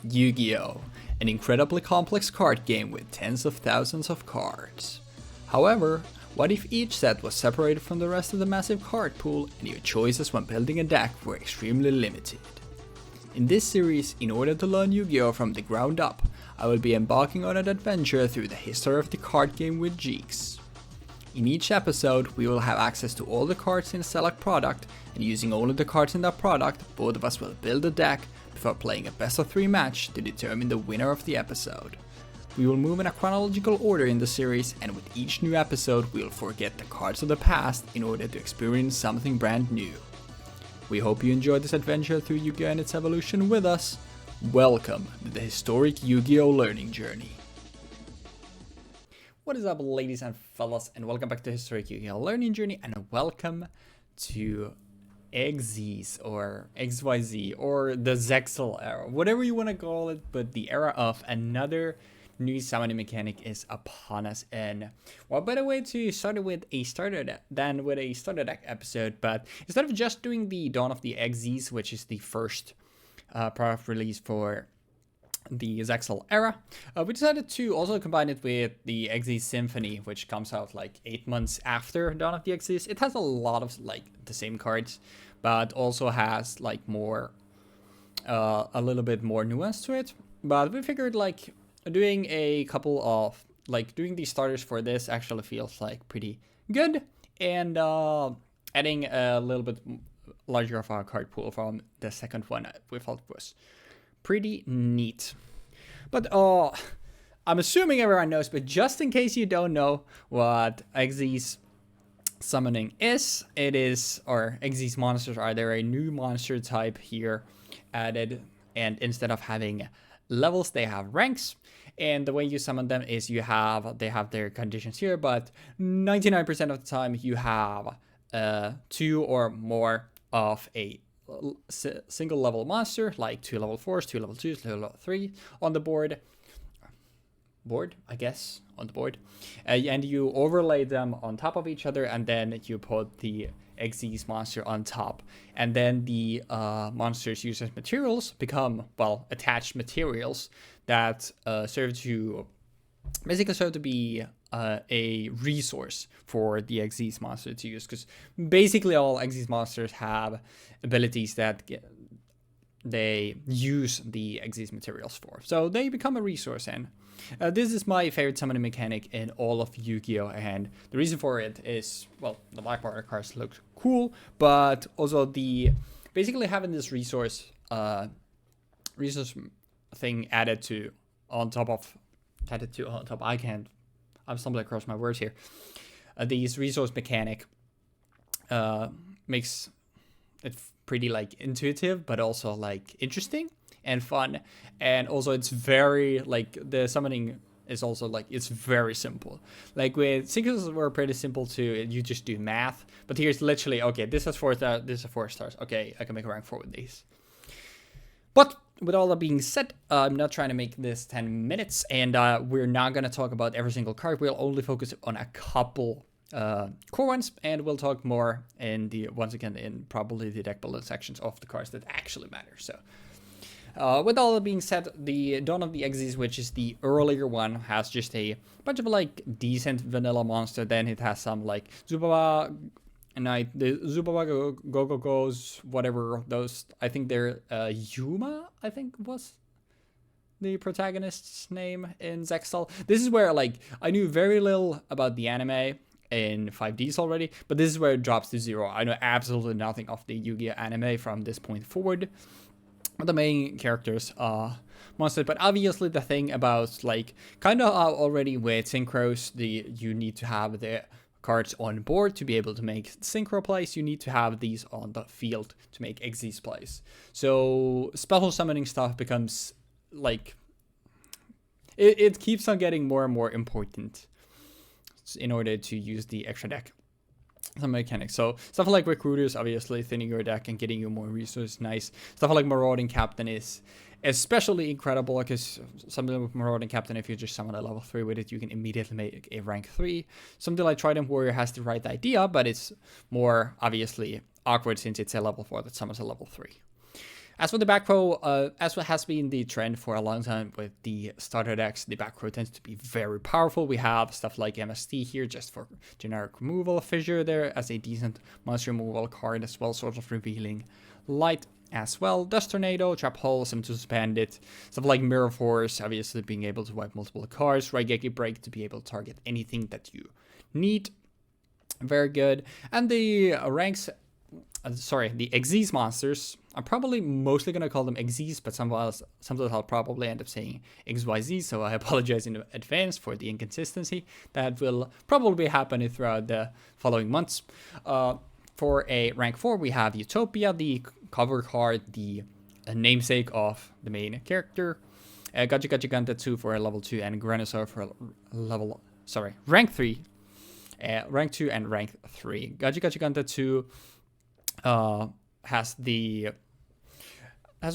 Yu-Gi-Oh! An incredibly complex card game with tens of thousands of cards. However, what if each set was separated from the rest of the massive card pool and your choices when building a deck were extremely limited? In this series, in order to learn Yu-Gi-Oh! From the ground up, I will be embarking on an adventure through the history of the card game with Jeexx. In each episode, we will have access to all the cards in a select product, and using only the cards in that product, both of us will build a deck before playing a best of 3 match to determine the winner of the episode. We will move in a chronological order in the series, and with each new episode, we will forget the cards of the past in order to experience something brand new. We hope you enjoyed this adventure through Yu-Gi-Oh! And its evolution with us. Welcome to the historic Yu-Gi-Oh! Learning journey. What is up, ladies and fellas, and welcome back to Historic Yu-Gi-Oh! Learning Journey, and welcome to XYZ or XYZ or the Zexal era, whatever you want to call it, but the era of another new summoning mechanic is upon us. And well, by the way, to start with a starter deck episode, but instead of just doing the Dawn of the XYZ, which is the first product release for the Zexal era, we decided to also combine it with the XYZ Symphony, which comes out like 8 months after Dawn of the XYZ. It has a lot of like the same cards, but also has like more, a little bit more nuance to it. But we figured like doing a couple of doing these starters for this actually feels like pretty good, and adding a little bit larger of our card pool from the second one we thought was pretty neat. But I'm assuming everyone knows, but just in case you don't know what XYZ summoning is, or XYZ monsters are, there a new monster type here added, and instead of having levels, they have ranks. And the way you summon them is they have their conditions here, but 99% of the time you have 2 or more of a single level monster, like 2 level 4s, 2 level 2s, 2 level 3 on the board, and you overlay them on top of each other, and then you put the XYZ monster on top, and then the monsters used as materials become, well, attached materials that serve to be a resource for the XYZ monster to use, because basically all XYZ monsters have abilities that they use the XYZ materials for, so they become a resource. And this is my favorite summoning mechanic in all of Yu-Gi-Oh! And the reason for it is, well, the black border cards look cool, but also basically having this resource thing added to on top. I'm stumbling across my words here. These resource mechanic makes it pretty like intuitive, but also like interesting and fun. And also it's very like, the summoning is also like, it's very simple. Like with synchros were pretty simple too, you just do math, but here's literally, okay, this is 4 stars, this is 4 stars, okay, I can make a rank 4 with these. But with all that being said, I'm not trying to make this 10 minutes, and we're not going to talk about every single card. We'll only focus on a couple core ones, and we'll talk more once again in probably the deck building sections of the cards that actually matter. So with all that being said, the Dawn of the XYZ, which is the earlier one, has just a bunch of like decent vanilla monster. Then it has some like Zubaba, and the Zubaba Go-Go-Go's, whatever those, I think they're Yuma, I think was the protagonist's name in Zexal. This is where like I knew very little about the anime in 5Ds already, but this is where it drops to 0. I know absolutely nothing of the Yu-Gi-Oh! Anime from this point forward. The main characters are monsters, but obviously the thing about like kind of already with synchros, you need to have the cards on board to be able to make synchro plays. You need to have these on the field to make XYZ plays. So special summoning stuff becomes like, it keeps on getting more and more important in order to use the extra deck, some mechanics. So stuff like recruiters, obviously thinning your deck and getting you more resources, nice. Stuff like marauding captain is especially incredible, because something with marauding captain, if you just summon a level 3 with it, you can immediately make a rank 3. Something like Trident Warrior has the right idea, but it's more obviously awkward since it's a level 4 that summons a level 3. As for the back row, as what has been the trend for a long time with the starter decks, the back row tends to be very powerful. We have stuff like MST here just for generic removal, Fissure there as a decent monster removal card as well, sort of revealing Light as well. Dust Tornado, Trap Hole, some to suspend it. Stuff like Mirror Force, obviously being able to wipe multiple cards. Raigeki Break to be able to target anything that you need. Very good. And the ranks... the XYZ monsters, I'm probably mostly going to call them XYZ, but sometimes I'll probably end up saying XYZ, so I apologize in advance for the inconsistency. That will probably be happening throughout the following months. For a rank 4, we have Utopia, the cover card, the namesake of the main character. Gachi Gachi Ganta 2 for a level 2, and Granosaur for rank 3. Rank 2 and rank 3. Gachi Gachi Ganta 2 has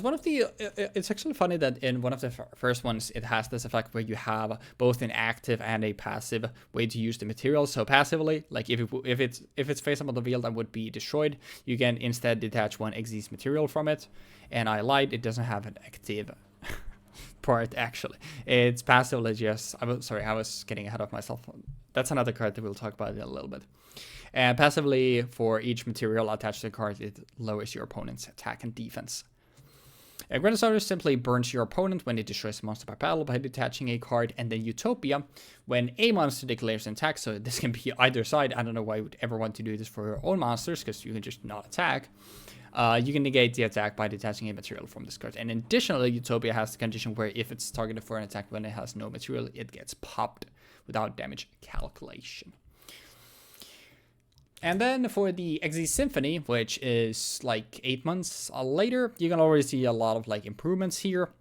one of the it's actually funny that in one of the first ones it has this effect where you have both an active and a passive way to use the material. So passively, like if it's face up on the field and would be destroyed, you can instead detach one XYZ material from it. And I lied, it doesn't have an active part actually. It's passively just I was getting ahead of myself. That's another card that we'll talk about in a little bit. And passively, for each material attached to the card, it lowers your opponent's attack and defense. Granosaurus simply burns your opponent when it destroys a monster by battle by detaching a card. And then Utopia, when a monster declares an attack, so this can be either side. I don't know why you would ever want to do this for your own monsters, because you can just not attack. You can negate the attack by detaching a material from this card. And additionally, Utopia has the condition where if it's targeted for an attack when it has no material, it gets popped without damage calculation. And then for the XYZ Symphony, which is like 8 months later, you can already see a lot of like improvements here.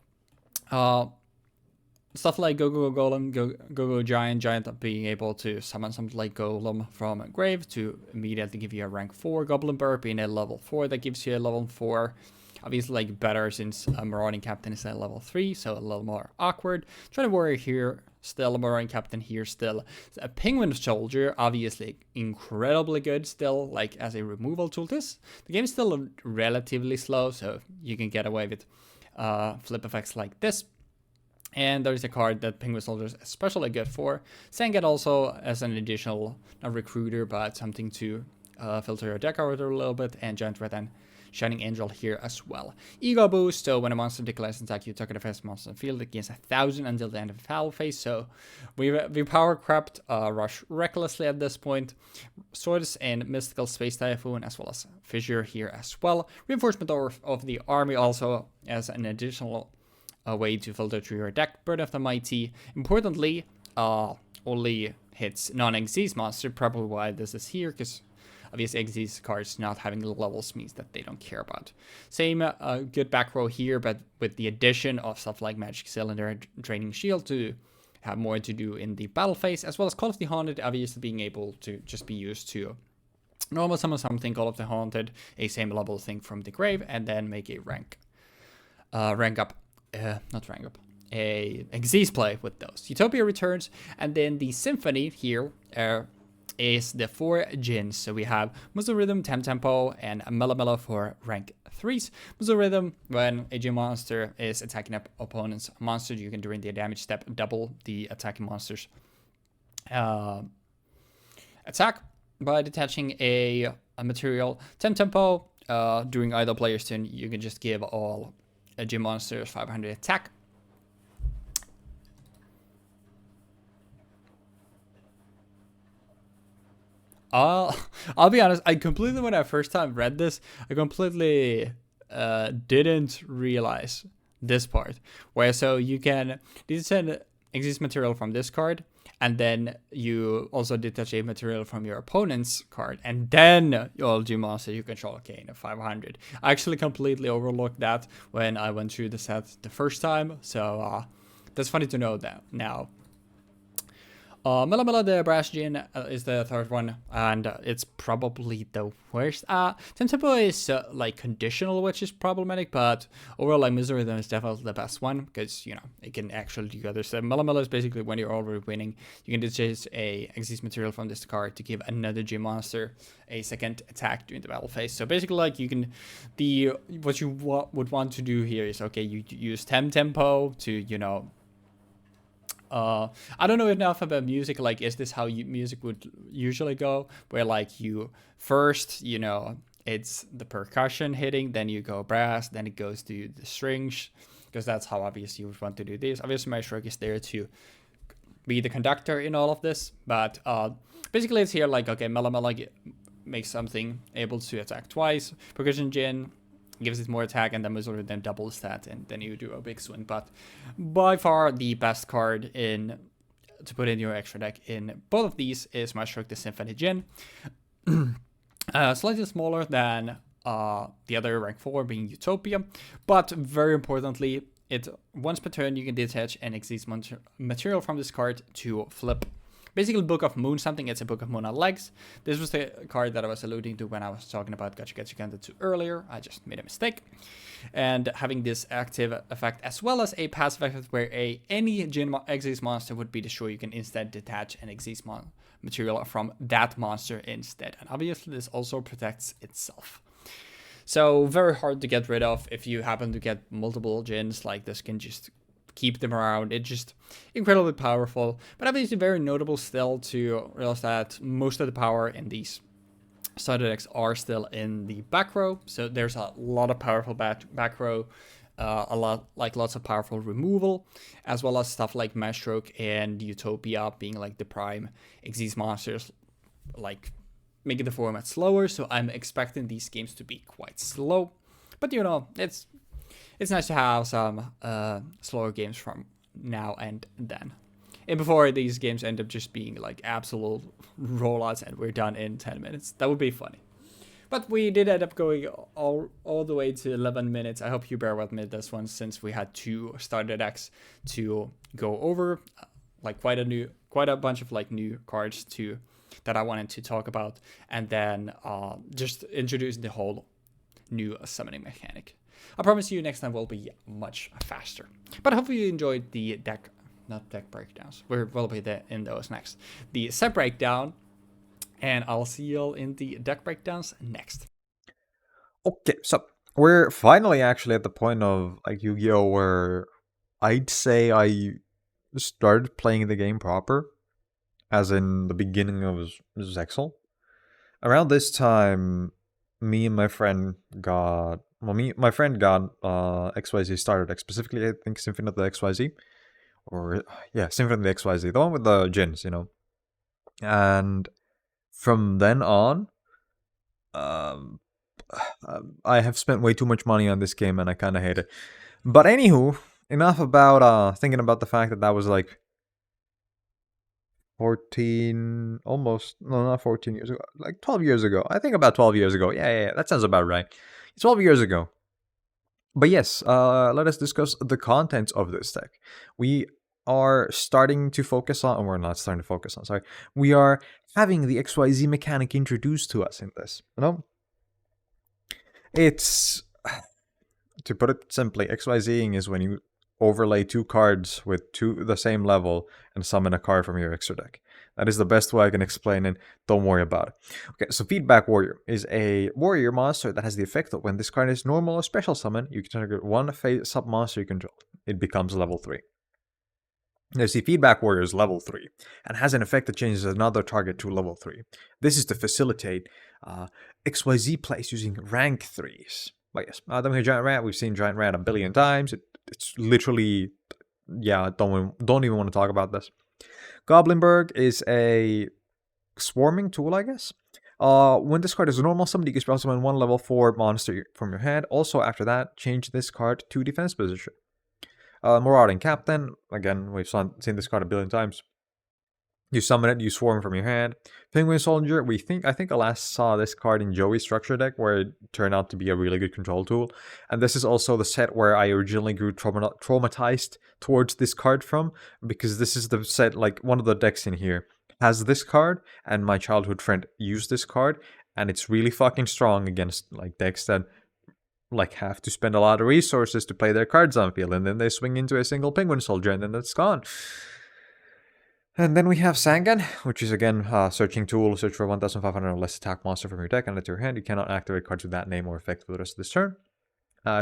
Stuff like Go Golem, Go Giant being able to summon something like Golem from a grave to immediately give you a rank 4. Goblin Bird being a level 4 that gives you a level 4. Obviously like better since Marauding Captain is at level 3, so a little more awkward. Trying to worry here. Still a Marauding Captain here still. A Penguin Soldier, obviously incredibly good still, like as a removal tool. The game is still relatively slow, so you can get away with flip effects like this. And there's a card that Penguin Soldier is especially good for. Sangat also as an additional, not recruiter, but something to filter your deck out a little bit. And Giant Red and Shining Angel here as well. Ego boost, so when a monster declares an attack, you target a first monster on the field. It gains 1,000 until the end of the battle phase. So we power crept Rush recklessly at this point. Swords and Mystical Space Typhoon, as well as Fissure here as well. Reinforcement of the army also as an additional way to filter through your deck. Bird of the Mighty, importantly, only hits non-XYZ monster. Probably why this is here, because obviously XYZ cards not having levels means that they don't care about. Same good back row here, but with the addition of stuff like Magic Cylinder and Draining Shield to have more to do in the battle phase, as well as Call of the Haunted obviously being able to just be used to normal summon something, Call of the Haunted, a same level thing from the grave, and then make a a XYZ play with those. Utopia returns, and then the Symphony here is the 4 Djinns. So we have Muzzle Rhythm, Tempo, and Mellow for rank 3s. Muzzle Rhythm, when a Djinn monster is attacking an opponent's monster, you can during the damage step double the attacking monster's attack by detaching a material. Tempo, during either player's turn, you can just give all Djinn monsters 500 attack. I'll be honest, when I first time read this, I completely didn't realize this part. Where so you can send XYZ material from this card, and then you also detach a material from your opponent's card, and then your Djinn monster you control gain 500. I actually completely overlooked that when I went through the set the first time, so that's funny to know that now. Mela the Brass Gin is the third one, and it's probably the worst. Tempo is like conditional, which is problematic, but overall, like Misery is definitely the best one because it can actually do other stuff. Mela is basically when you're already winning, you can just a exist material from this card to give another gym monster a second attack during the battle phase. So basically, like you can, what you would want to do here is okay, you use tempo to I don't know enough about music. Like, is this how music would usually go? Where like you first, it's the percussion hitting, then you go brass, then it goes to the strings, because that's how obviously you would want to do this. Obviously, my stroke is there to be the conductor in all of this, but basically it's here like okay, Mela makes something able to attack twice. Percussion Jin gives it more attack, and then Missouri then doubles that, and then you do a big swing. But by far the best card to put in your extra deck in both of these is Maestro the Symphony Jin. Slightly smaller than the other rank 4 being Utopia, but very importantly, once per turn you can detach an exist material from this card to flip. Basically, Book of Moon something, it's a Book of Moon on legs. This was the card that I was alluding to when I was talking about Gacha 2 earlier. I just made a mistake. And having this active effect as well as a passive effect where any Jin Exist monster would be destroyed, you can instead detach an Exist material from that monster instead. And obviously, this also protects itself. So, very hard to get rid of. If you happen to get multiple Jins, like this can just keep them around. It's just incredibly powerful, but obviously very notable still to realize that most of the power in these starter decks are still in the back row. So there's a lot of powerful back row, lots of powerful removal, as well as stuff like Maestroke and Utopia being like the prime Xyz monsters, like making the format slower. So I'm expecting these games to be quite slow, but it's nice to have some slower games from now and then. And before these games end up just being like absolute rollouts and we're done in 10 minutes. That would be funny. But we did end up going all the way to 11 minutes. I hope you bear with me this one since we had 2 starter decks to go over. Like quite a bunch of like new cards that I wanted to talk about. And then just introduce the whole new summoning mechanic. I promise you next time will be much faster. But hopefully you enjoyed the not deck breakdowns. We'll be in those next. The set breakdown, and I'll see you all in the deck breakdowns next. Okay, so we're finally actually at the point of like Yu-Gi-Oh! Where I'd say I started playing the game proper, as in the beginning of Zexal. Around this time, me and my friend got XYZ starter deck, specifically I think Symphony of the XYZ, or yeah, Symphony of the XYZ, the one with the Jins, and from then on, I have spent way too much money on this game and I kind of hate it. But anywho, enough about thinking about the fact that was like 14, almost, no, not 14 years ago, like 12 years ago. I think about 12 years ago. Yeah, that sounds about right. 12 years ago. But yes, let us discuss the contents of this deck. We are starting to focus on, we're not starting to focus on, sorry. We are having the XYZ mechanic introduced to us in this, It's, to put it simply, XYZing is when you overlay 2 cards with the same level and summon a card from your extra deck. That is the best way I can explain it. Don't worry about it. Okay, so Feedback Warrior is a warrior monster that has the effect that when this card is normal or special summon, you can target one sub monster you control. It becomes level 3. Now, see, Feedback Warrior is level 3 and has an effect that changes another target to level 3. This is to facilitate XYZ plays using rank 3s. But yes, then we have Giant Rat. We've seen Giant Rat a billion times. It's literally, yeah, don't even want to talk about this. Goblinberg is a swarming tool, I guess. When this card is a normal summon, you can spell summon 1 level 4 monster from your hand. Also, after that, change this card to defense position. Marauding Captain, again, we've seen this card a billion times. You summon it, you swarm from your hand. Penguin Soldier, I think I last saw this card in Joey's structure deck where it turned out to be a really good control tool. And this is also the set where I originally grew traumatized towards this card from, because this is the set, like one of the decks in here has this card, and my childhood friend used this card, and it's really fucking strong against like decks that like have to spend a lot of resources to play their cards on field, and then they swing into a single Penguin Soldier, and then it's gone. And then we have Sangan, which is again searching tool. Search for 1,500 or less attack monster from your deck and into your hand. You cannot activate cards with that name or effect for the rest of this turn.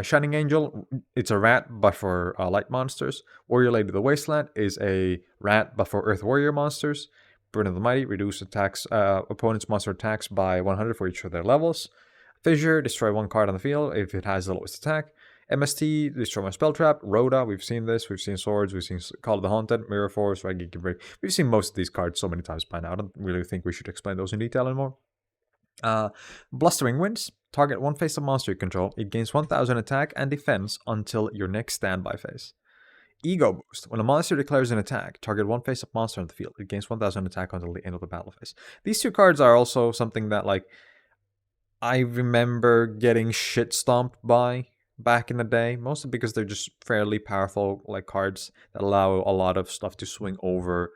Shining Angel, it's a rat, but for light monsters. Warrior Lady of the Wasteland is a rat, but for Earth Warrior monsters. Burden of the Mighty, reduce opponent's monster attacks by 100 for each of their levels. Fissure, destroy one card on the field if it has the lowest attack. MST, destroy my spell trap. Rhoda, we've seen this. We've seen Swords. We've seen Call of the Haunted, Mirror Force, Raigeki Break. We've seen most of these cards so many times by now. I don't really think we should explain those in detail anymore. Blustering Winds, target one face of monster you control. It gains 1000 attack and defense until your next standby phase. Ego Boost, when a monster declares an attack, target one face of monster on the field. It gains 1000 attack until the end of the battle phase. These two cards are also something that, like, I remember getting shit stomped by back in the day, mostly because they're just fairly powerful like cards that allow a lot of stuff to swing over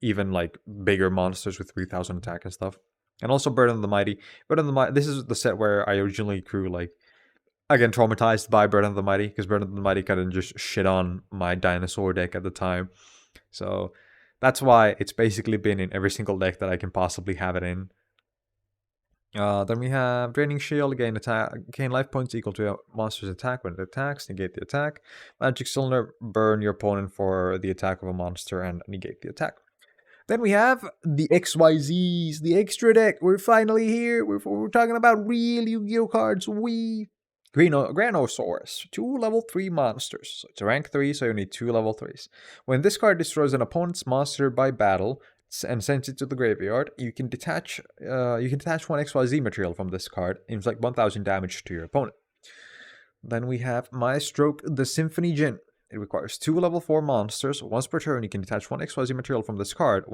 even like bigger monsters with 3000 attack and stuff. And also Burden of the Mighty. This is the set where I originally grew like, again, traumatized by Burden of the Mighty, because Burden of the Mighty kind of just shit on my dinosaur deck at the time. So that's why it's basically been in every single deck that I can possibly have it in. Then we have Draining Shield, gain life points equal to a monster's attack when it attacks, negate the attack. Magic Cylinder, burn your opponent for the attack of a monster and negate the attack. Then we have the XYZs, the extra deck. We're finally here. We're talking about real Yu-Gi-Oh cards. Granosaurus, 2 level 3 monsters. So it's a rank 3, so you need 2 level 3s. When this card destroys an opponent's monster by battle and sends it to the graveyard, you can detach one XYZ material from this card. It's like 1000 damage to your opponent. Then we have Maestroke, the Symphony Djinn. It requires 2 level 4 monsters. Once per turn, you can detach one XYZ material from this card.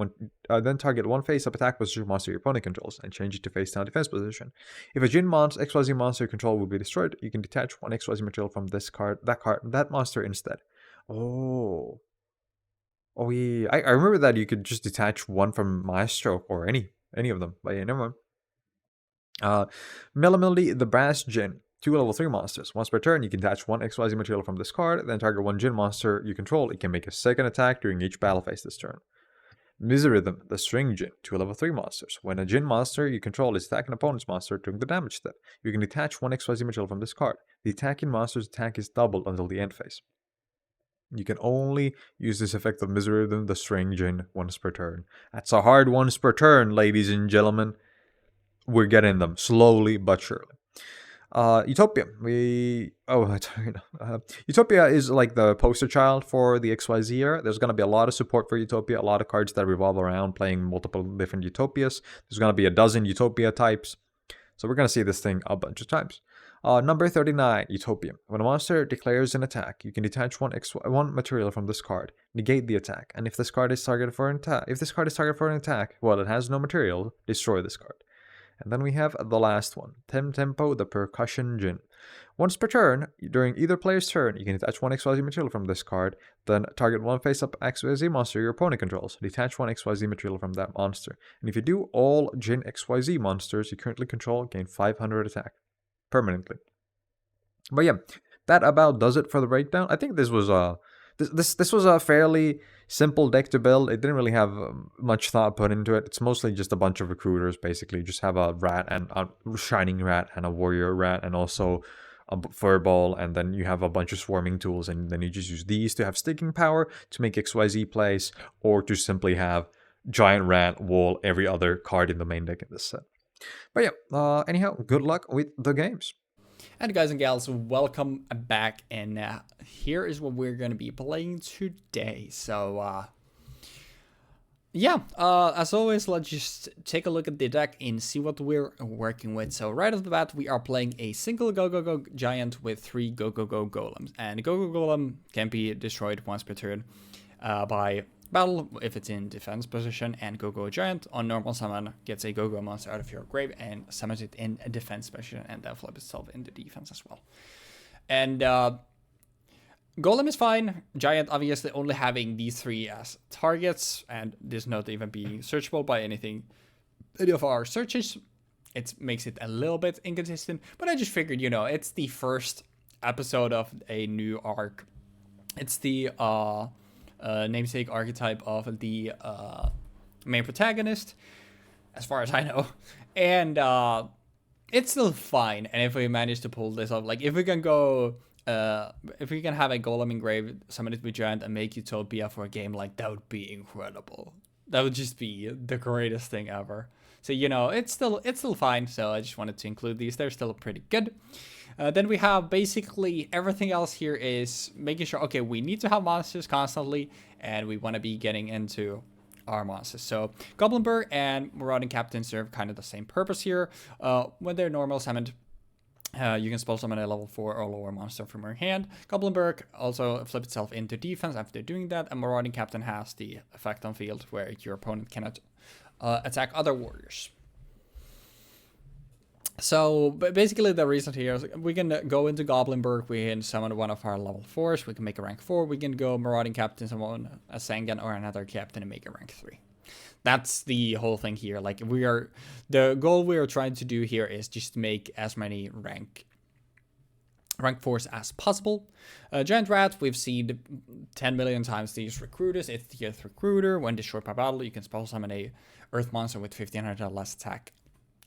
Then target one face-up attack position monster your opponent controls and change it to face-down defense position. If a Djinn XYZ monster you control will be destroyed, you can detach one XYZ material from that monster instead. Oh yeah, I remember that you could just detach one from Maestro or any of them. But yeah, never mind. Melody, the Brass Djinn. 2 level 3 monsters. Once per turn, you can detach one XYZ material from this card, then target one Djinn monster you control. It can make a second attack during each battle phase this turn. Miserythm, the String Djinn. 2 level 3 monsters. When a Djinn monster you control is attacking an opponent's monster during the damage step, you can detach one XYZ material from this card. The attacking monster's attack is doubled until the end phase. You can only use this effect of Miserythm, the String Djinn, once per turn. That's a hard once per turn, ladies and gentlemen. We're getting them slowly but surely. Utopia. Utopia is like the poster child for the XYZ era. There's going to be a lot of support for Utopia, a lot of cards that revolve around playing multiple different Utopias. There's going to be a dozen Utopia types. So we're going to see this thing a bunch of times. Number 39, Utopia. When a monster declares an attack, you can detach one material from this card, negate the attack, and if this card is targeted for an attack, well, it has no material, destroy this card. And then we have the last one, Tempo, the Percussion Djinn. Once per turn, during either player's turn, you can detach one XYZ material from this card, then target one face-up XYZ monster your opponent controls. Detach one XYZ material from that monster. And if you do, all Djinn XYZ monsters you currently control gain 500 attack. Permanently. But yeah, that about does it for the breakdown. I think this was a fairly simple deck to build. It didn't really have much thought put into it. It's mostly just a bunch of recruiters, basically. You just have a rat and a shining rat and a warrior rat and also a furball, and then you have a bunch of swarming tools, and then you just use these to have sticking power to make XYZ plays, or to simply have giant rat wall every other card in the main deck in this set. But yeah, anyhow, good luck with the games. And guys and gals, welcome back, and here is what we're going to be playing today. So, as always, let's just take a look at the deck and see what we're working with. So right off the bat, we are playing a single Go-Go-Go Giant with 3 Go-Go-Go Golems. And Go-Go Golem can be destroyed once per turn by battle if it's in defense position, and Go-Go Giant on normal summon gets a Go-Go monster out of your grave and summons it in a defense position, and then flip itself into defense as well. And Golem is fine. Giant obviously only having these 3 as targets, and this not even being searchable by any of our searches. It makes it a little bit inconsistent, but I just figured, it's the first episode of a new arc. It's the namesake archetype of the main protagonist, as far as I know, and it's still fine. And if we manage to pull this off, like if we can go, if we can have a Golem engrave, summon it with Giant, and make Utopia for a game, like that would be incredible. That would just be the greatest thing ever. So it's still fine. So I just wanted to include these. They're still pretty good. Then we have basically everything else here is making sure, okay, we need to have monsters constantly, and we want to be getting into our monsters. So Goblinberg and Marauding Captain serve kind of the same purpose here. When they're normal summoned, you can spell summon a level 4 or lower monster from your hand. Goblinberg also flip itself into defense after doing that, and Marauding Captain has the effect on field where your opponent cannot attack other warriors. So basically the reason here is we can go into Goblinberg, we can summon one of our level 4s, we can make a rank 4, we can go Marauding Captain, summon a Sangan or another captain and make a rank 3. That's the whole thing here. Like the goal we are trying to do here is just make as many rank 4s as possible. Giant Rat, we've seen 10 million times these recruiters. It's the Earth Recruiter. When destroyed by battle, you can spell summon a Earth monster with 1500 or less attack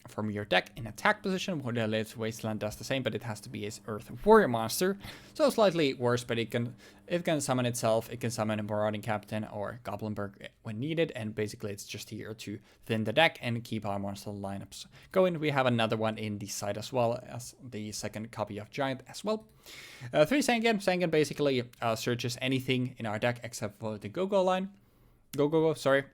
from your deck in attack position. When Lives Wasteland does the same, but it has to be his Earth Warrior monster. So slightly worse, but it can summon itself. It can summon a Marauding Captain or Goblinberg when needed, and basically it's just here to thin the deck and keep our monster lineups going. We have another one in the side as well as the second copy of Giant as well. 3 Sangan. Sangan basically searches anything in our deck except for the Go-Go line. Go, sorry.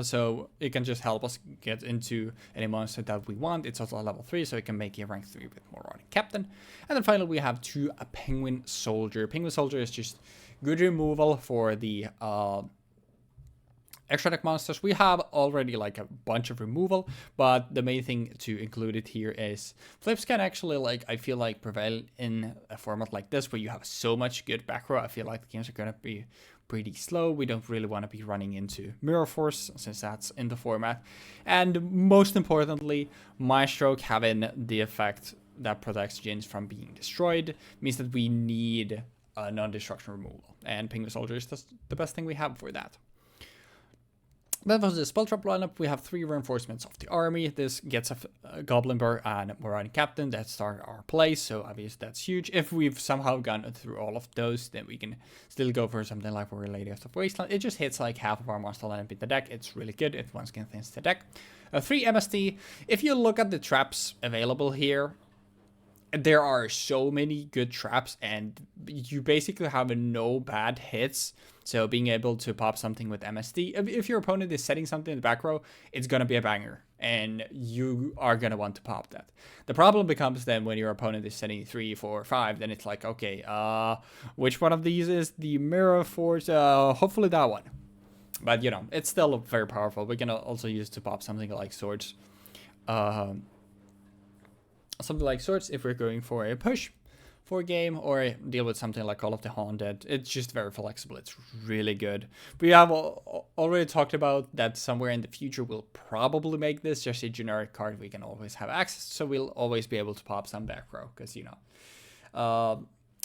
So it can just help us get into any monster that we want. It's also a level 3, so it can make a rank 3 with Marauding Captain. And then finally we have 2 a Penguin Soldier. Penguin Soldier is just good removal for the extra deck monsters. We have already like a bunch of removal, but the main thing to include it here is flips can actually, like, I feel like prevail in a format like this where you have so much good back row. I feel like the games are gonna be pretty slow. We don't really want to be running into Mirror Force since that's in the format. And most importantly, Maestro having the effect that protects Jins from being destroyed means that we need a non-destruction removal. And Penguin Soldier is the best thing we have for that. Then for the spell trap lineup, we have 3 reinforcements of the army. This gets a Goblinberg and Marauding Captain that start our play, so obviously that's huge. If we've somehow gone through all of those, then we can still go for something like Warrior Lady of the Wasteland. It just hits like half of our monster lineup in the deck. It's really good. It once again thins the deck. 3 MST. If you look at the traps available here, there are so many good traps, and you basically have no bad hits. So being able to pop something with MST, if your opponent is setting something in the back row, it's going to be a banger, and you are going to want to pop that. The problem becomes then when your opponent is setting 3, 4, 5, then it's like, okay, which one of these is the Mirror Force? Hopefully that one. But, it's still very powerful. We can also use to pop something like Swords. Something like Swords if we're going for a push for a game, or deal with something like Call of the Haunted. It's just very flexible. It's really good. We have already talked about that somewhere in the future we'll probably make this just a generic card we can always have access to, so we'll always be able to pop some back row, because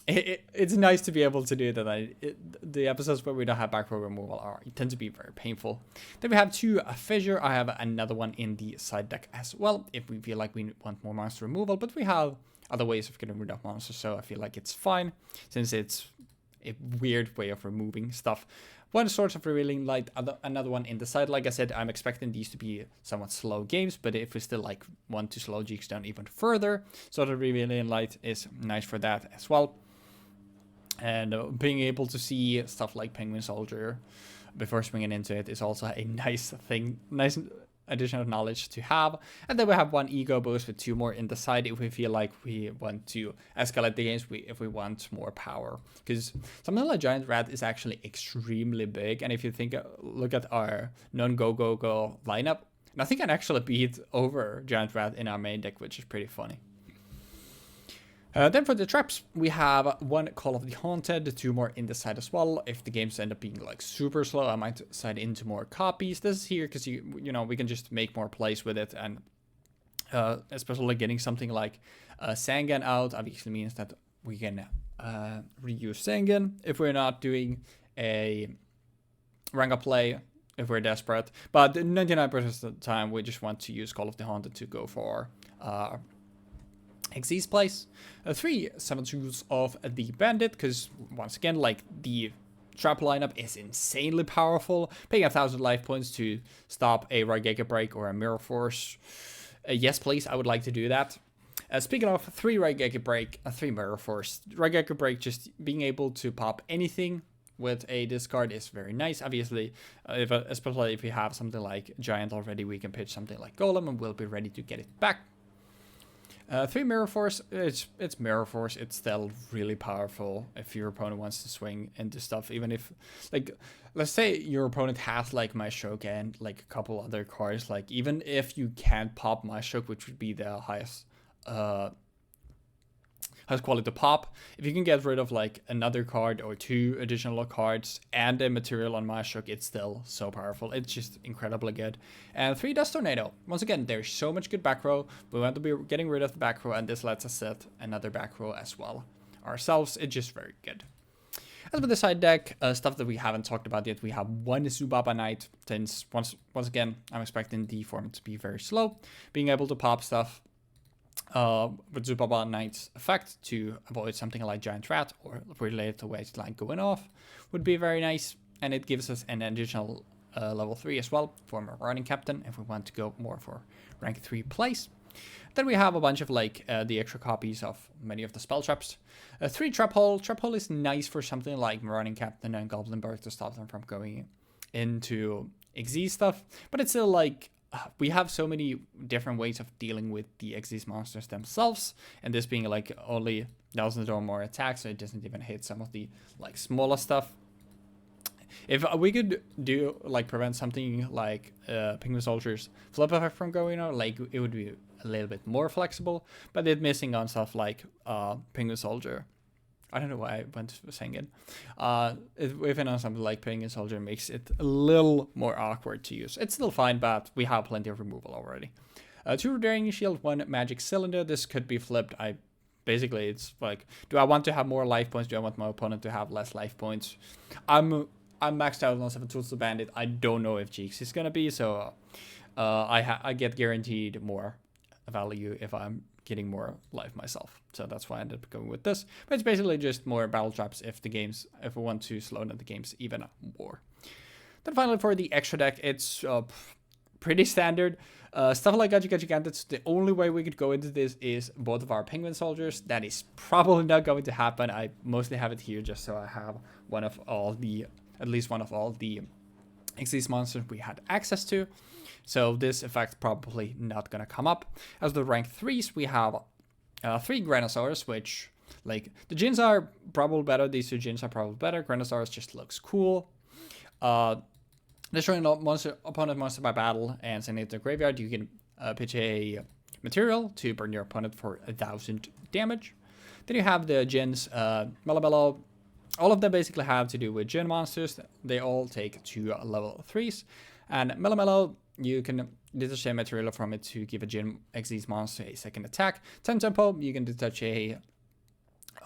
it's nice to be able to do that. The episodes where we don't have back row removal tend to be very painful. Then we have 2 Fissure. I have another one in the side deck as well, if we feel like we want more monster removal, but we have other ways of getting rid of monsters, so I feel like it's fine, since it's a weird way of removing stuff. One source of Revealing Light, another one in the side. Like I said, I'm expecting these to be somewhat slow games, but if we still want to slow Jeexx down even further, Sword of Revealing Light is nice for that as well. And being able to see stuff like Penguin Soldier before swinging into it is also a nice thing. Nice additional knowledge to have. And then we have 1 ego boost with 2 more in the side if we feel like we want to escalate the games, if we want more power. Because something like Giant Rat is actually extremely big. And if you look at our non-go-go-go lineup, nothing can actually beat over Giant Rat in our main deck, which is pretty funny. Then for the traps, we have 1 Call of the Haunted, 2 more in the side as well. If the games end up being like super slow, I might side into more copies. This is here because you know, we can just make more plays with it, and especially getting something like Sangan out obviously means that we can reuse Sangan if we're not doing a rank up play, if we're desperate. But 99% of the time, we just want to use Call of the Haunted to go for XYZ plays. 3 Summon Tools of the Bandit, because once again, like, the trap lineup is insanely powerful. Paying 1,000 life points to stop a Raigeki Break or a Mirror Force. Yes, please, I would like to do that. Speaking of 3 Raigeki Break, 3 Mirror Force. Raigeki Break, just being able to pop anything with a discard is very nice. Obviously, especially if we have something like Giant already, we can pitch something like Golem and we'll be ready to get it back. 3 Mirror Force, it's Mirror Force, it's still really powerful if your opponent wants to swing into stuff, even if, like, let's say your opponent has, like, Maeshok and, like, a couple other cards, like, even if you can't pop Maeshok, which would be the highest quality to pop, if you can get rid of, like, another card or 2 additional cards and a material on Maeshok, it's still so powerful. It's just incredibly good. And 3 Dust Tornado. Once again, there's so much good back row. We want to be getting rid of the back row, and this lets us set another back row as well ourselves. It's just very good. As with the side deck, stuff that we haven't talked about yet, we have 1 Zubaba Knight, since once again, I'm expecting the form to be very slow. Being able to pop stuff with Zubaba Knight's effect to avoid something like Giant Rat or related to Wasteland going off would be very nice. And it gives us an additional level 3 as well for Marauding Captain if we want to go more for rank 3 plays. Then we have a bunch of, like, the extra copies of many of the spell traps. 3 Trap Hole. Trap Hole is nice for something like Marauding Captain and Goblinberg to stop them from going into XYZ stuff, but it's still, like, we have so many different ways of dealing with the XYZ monsters themselves, and this being, like, only 1,000 or more attacks, so it doesn't even hit some of the, like, smaller stuff. If we could do, like, prevent something like Penguin Soldier's flip effect from going on, like, it would be a little bit more flexible, but it's missing on stuff like Penguin Soldier. I don't know why I went saying it. Even on something like Penguin Soldier makes it a little more awkward to use. It's still fine, but we have plenty of removal already. 2 Daring Shield, 1 Magic Cylinder. This could be flipped. Basically, it's like, do I want to have more life points? Do I want my opponent to have less life points? I'm maxed out on 7 Tools to Bandit. I don't know if Jeexx is gonna be, so I get guaranteed more value if I'm getting more life myself. So that's why I ended up going with this. But it's basically just more battle traps if we want to slow down the games even more. Then finally for the extra deck, it's pretty standard. Stuff like Gigantits, the only way we could go into this is both of our Penguin Soldiers. That is probably not going to happen. I mostly have it here just so I have at least one of all the XYZ monsters we had access to. So this effect probably not gonna come up. As the rank 3s, we have 3 Granosaurus, which, like, the Djinns are probably better. These 2 Djinns are probably better. Granosaurus just looks cool. Destroying opponent monster by battle and sending it to the graveyard. You can pitch a material to burn your opponent for 1,000 damage. Then you have the Djinns, Mellow. All of them basically have to do with Djinn monsters. They all take 2 level 3s. And Mellow, you can detach a material from it to give a Djinn XYZ monster a second attack. 10 tempo, you can detach a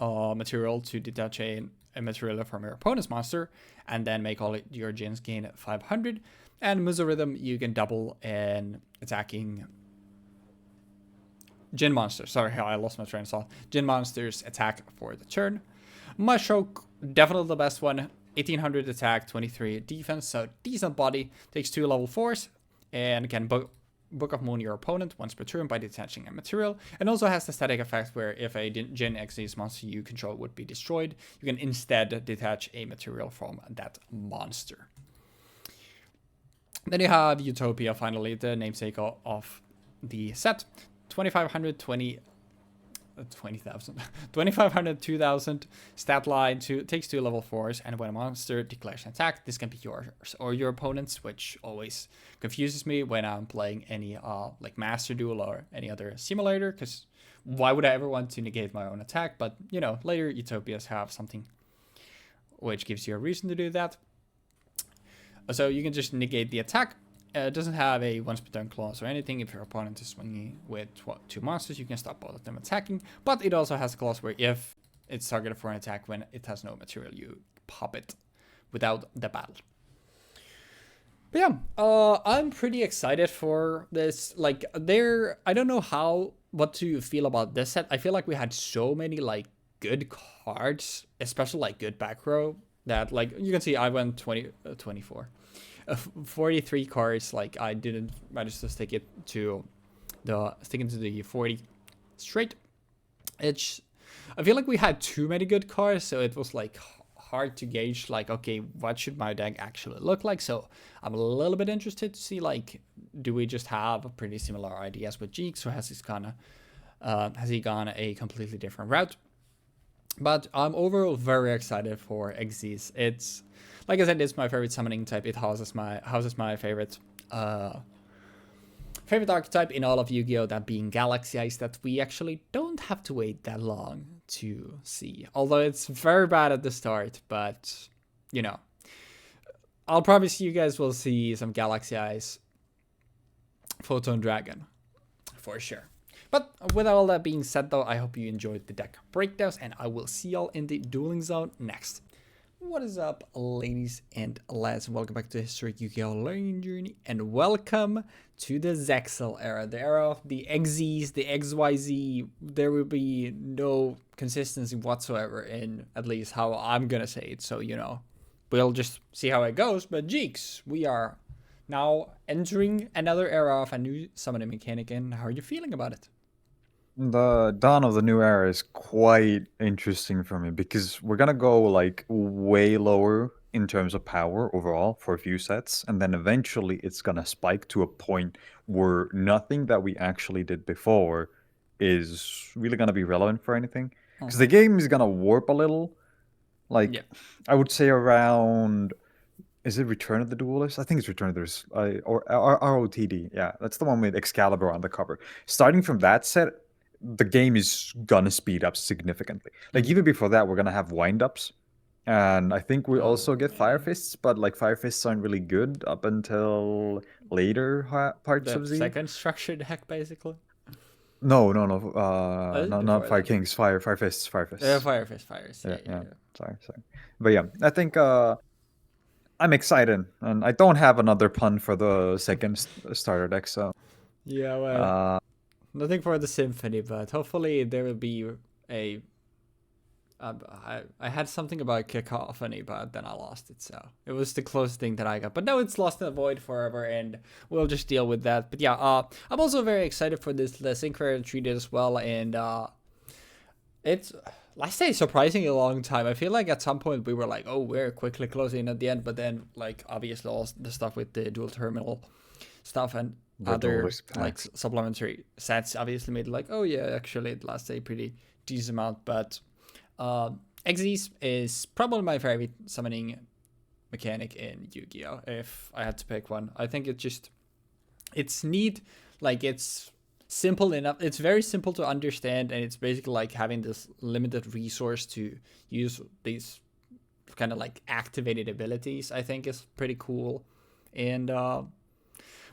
material to detach a material from your opponent's monster, and then make all your Djinns gain 500. And Muzo Rhythm, you can double an attacking Djinn monster. Sorry, I lost my train of thought. Djinn monster's attack for the turn. Maeshok, definitely the best one. 1800 attack, 23 defense, so decent body. Takes 2 level 4s, and can Book of Moon your opponent once per turn by detaching a material. And also has the static effect where if a Djinn XYZ monster you control would be destroyed, you can instead detach a material from that monster. Then you have Utopia, finally, the namesake of the set. 2500, 20,000. 2500, 2000 stat line, takes 2 level 4s, and when a monster declares an attack, this can be yours or your opponent's, which always confuses me when I'm playing any like Master Duel or any other simulator, because why would I ever want to negate my own attack? But, you know, later Utopias have something which gives you a reason to do that. So you can just negate the attack. It doesn't have a once per turn clause or anything. If your opponent is swinging with 2 monsters, you can stop both of them attacking. But it also has a clause where if it's targeted for an attack when it has no material, you pop it without the battle. But yeah, I'm pretty excited for this. Like, I don't know what to feel about this set. I feel like we had so many like good cards, especially like good back row, that like you can see I went 24. 43 cards. Like, I didn't manage to stick into the 40 straight. I feel like we had too many good cards, so it was like hard to gauge, like, okay, what should my deck actually look like? So I'm a little bit interested to see, like, do we just have pretty similar ideas with Jeexx, or has he gone a completely different route? But I'm overall very excited for XYZ. It's, like I said, it's my favorite summoning type. It houses my favorite archetype in all of Yu-Gi-Oh! That being Galaxy Eyes, that we actually don't have to wait that long to see. Although it's very bad at the start, but, you know, I'll promise you guys will see some Galaxy Eyes Photon Dragon for sure. But with all that being said, though, I hope you enjoyed the deck breakdowns, and I will see y'all in the dueling zone next. What is up, ladies and lads? Welcome back to the Historic Yu-Gi-Oh! Learning Journey, and welcome to the Zexal era, the era of the XZs, the XYZ. There will be no consistency whatsoever in at least how I'm gonna say it, so, you know, we'll just see how it goes. But Jeexx, we are now entering another era of a new summoning mechanic, and how are you feeling about it? The dawn of the new era is quite interesting for me because we're gonna go like way lower in terms of power overall for a few sets, and then eventually it's gonna spike to a point where nothing that we actually did before is really gonna be relevant for anything. Because the game is gonna warp a little. Like, Yeah. I would say around, is it Return of the Duelist? I think it's Return of the or ROTD. Yeah, that's the one with Excalibur on the cover. Starting from that set, the game is gonna speed up significantly. Like, even before that, we're gonna have wind-ups. And I think we also get Fire Fists, but like Fire Fists aren't really good up until later parts The of Z. second structured deck, basically. No. Not Fire Before that? Kings. Fire Fists. Fire Fists. Fire Fires. Yeah. Sorry. But yeah, I think I'm excited, and I don't have another pun for the second starter deck. So Yeah, well, nothing for the Symphony, but hopefully there will be a. I had something about Cacophony, but then I lost it, so it was the closest thing that I got. But now it's lost in the void forever, and we'll just deal with that. But yeah, I'm also very excited for this Synchro treated as well, and it's, I say, surprisingly a long time. I feel like at some point we were like, oh, we're quickly closing at the end, but then, like, obviously all the stuff with the dual terminal stuff and other like supplementary sets obviously made it like, oh yeah, actually it lasts a pretty decent amount. But XYZ is probably my favorite summoning mechanic in Yu-Gi-Oh! If I had to pick one. I think it's neat, like, it's simple enough. It's very simple to understand, and it's basically like having this limited resource to use these kind of like activated abilities. I think is pretty cool. And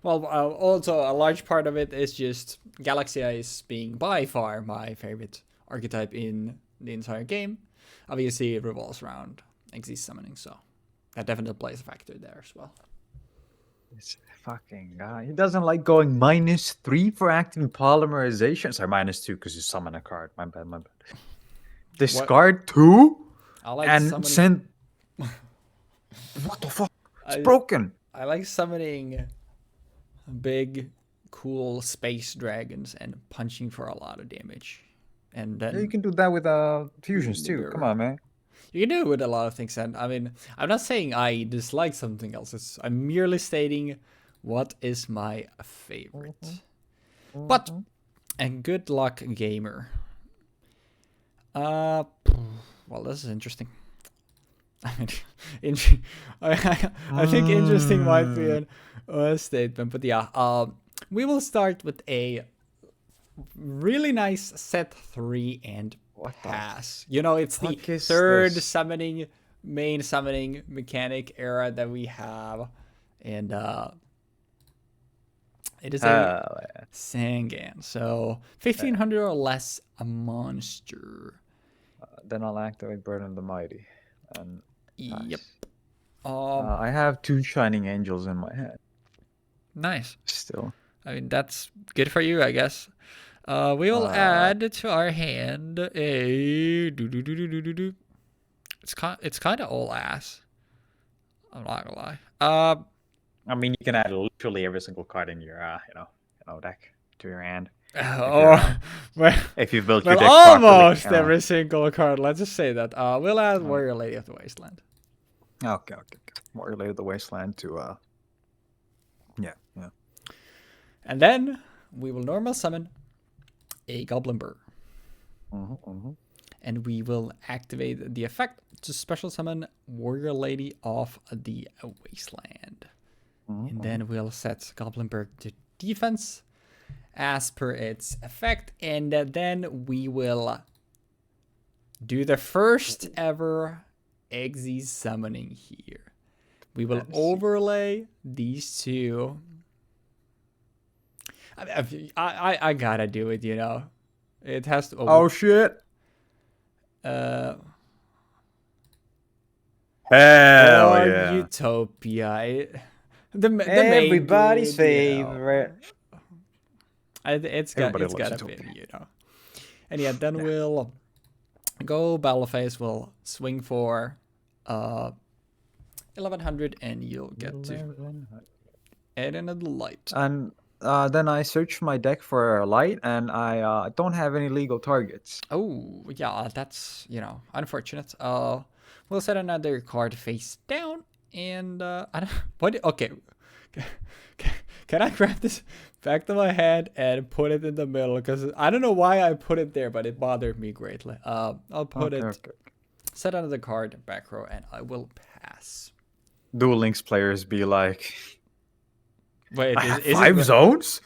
also a large part of it is just Galaxy Eyes being by far my favorite archetype in the entire game. Obviously, it revolves around XYZ summoning, so that definitely plays a factor there as well. This fucking guy. He doesn't like going -3 for active polymerization. Sorry, -2 because you summon a card. My bad. Discard 2 like and summoning... send. What the fuck? It's broken. I like summoning big, cool space dragons and punching for a lot of damage. And then Yeah, you can do that with fusions too. Come on, man. You can do it with a lot of things, and I mean, I'm not saying I dislike something else. I'm merely stating what is my favorite. But, and good luck, gamer. Well, this is interesting. I mean, I think interesting might be a statement, but yeah. We will start with a really nice set 3 and pass. You know, it's the third main summoning mechanic era that we have, and it is a Sangan. So 1500 or less a monster. Then I'll activate Burden of the Mighty. And yep. I have 2 Shining Angels in my hand. Nice. Still. I mean, that's good for you, I guess. We will add to our hand a It's kind of all ass. I'm not gonna lie. I mean, you can add literally every single card in your deck to your hand. If you built your deck almost properly, every single card. Let's just say that. We'll add Warrior Lady of the Wasteland. Okay. Warrior Lady of the Wasteland to yeah. And then we will normal summon a Goblin Burr. And we will activate the effect to special summon Warrior Lady of the Wasteland. And then we'll set Goblin Burr to defense as per its effect. And then we will do the first ever XYZ summoning here. We will overlay these two. I gotta do it, you know. It has to. Oh shit! Hell yeah! Utopia. The Everybody's main favorite. It's gotta be, you know. And yeah, then we'll go battle phase. We'll swing for 1100, and you'll get to add in a light. And then I search my deck for a light, and I don't have any legal targets. Oh yeah, that's, you know, unfortunate. We'll set another card face down, and I don't. What? Okay. Can I grab this back to my hand and put it in the middle? Because I don't know why I put it there, but it bothered me greatly. I'll put set another card back row, and I will pass. Duel Links players be like, wait, is 5 zones?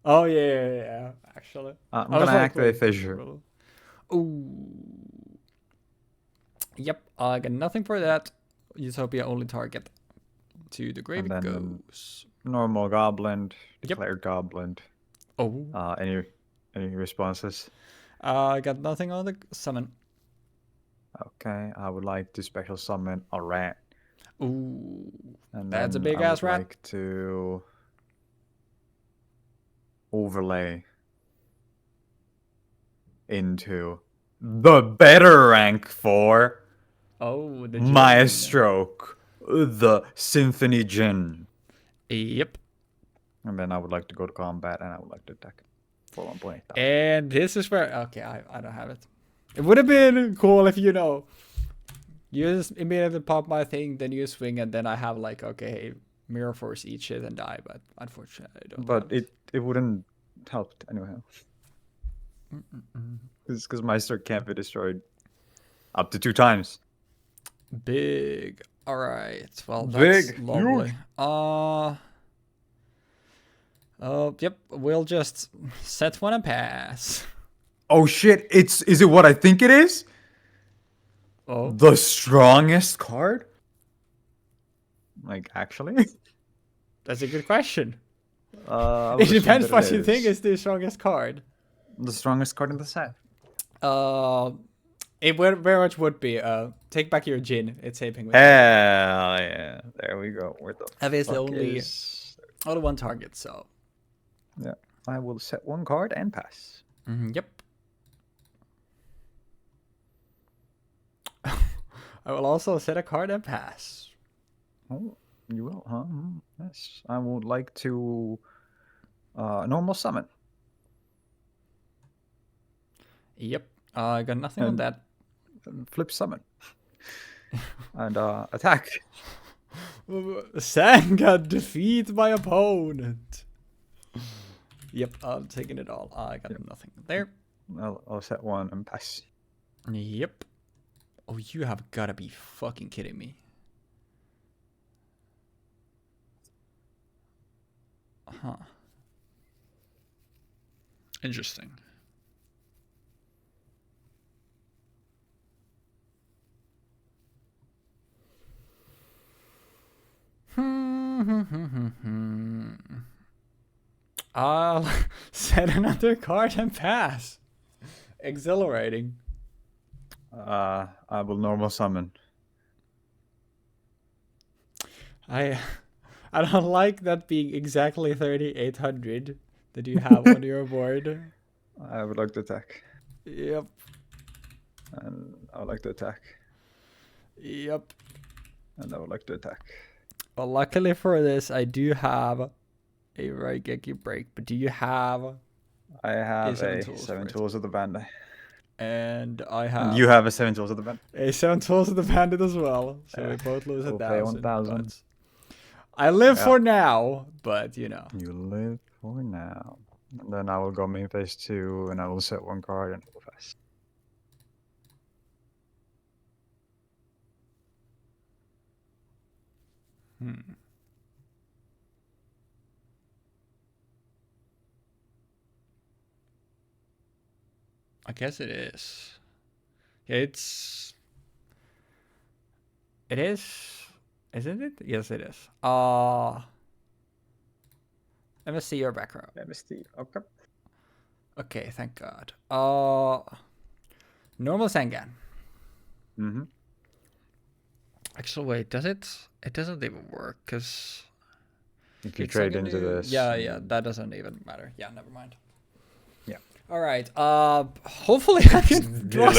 Oh yeah. Actually, I'm gonna activate Fissure. Ooh. Yep, I got nothing for that. Utopia only target. To the grave it goes. Normal Goblin, declared Goblin. Oh. Any responses? I got nothing on the summon. Okay, I would like to special summon a rat. Ooh. And that's a big ass rat. I would like to overlay into the better rank 4. Oh, the Maestro. The Symphony Djinn. Yep. And then I would like to go to combat, and I would like to attack for 1.8. And this is where I don't have it. It would have been cool if, you know, you just immediately pop my thing, then you swing, and then I have like, okay, Mirror Force, eat shit and die. But unfortunately, I don't. But it wouldn't help anyhow. Because Maestro can't be destroyed up to 2 times. Big. All right. Well, that's lovely. Yep. We'll just set one and pass. Oh shit! Is it what I think it is? Oh. The strongest card? Like, actually? That's a good question. It depends what you think is the strongest card. The strongest card in the set. It very much would be. Take back your Djinn. It's aping with. Hell yeah! There we go. Where the obviously only one target. So. Yeah, I will set 1 card and pass. Yep. I will also set a card and pass. Oh, you will, huh? Yes. I would like to normal summon. Yep. I got nothing on that. Flip summon. And attack. Sanga, defeat my opponent. Yep, I'm taking it all. I got nothing there. I'll set one and pass. Yep. Oh, you have gotta be fucking kidding me. Huh. Interesting. I'll set another card and pass. Exhilarating. I will normal summon. I don't like that being exactly 3,800 that you have on your board. I would like to attack. Yep. And I would like to attack. Yep. And I would like to attack. Well, luckily for this, I do have a Raigeki break. But do you have? I have seven tools of the bandit. And I have. And you have a 7 tools of the bandit. A 7 tools of the bandit as well. So we both lose 1,000. 1,000. I live for now, but you know. You live for now. And then I will go main phase 2, and I will set one card and I will pass. I guess it is. Yeah, it is. Isn't it? Yes, it is. Let me see your background. Let me see. Okay. Okay, thank God. Normal Sengan. Mm-hmm. Actually, wait, does it? It doesn't even work, because... If you trade into this... Yeah, that doesn't even matter. Yeah, never mind. Yeah. Alright, hopefully I can draw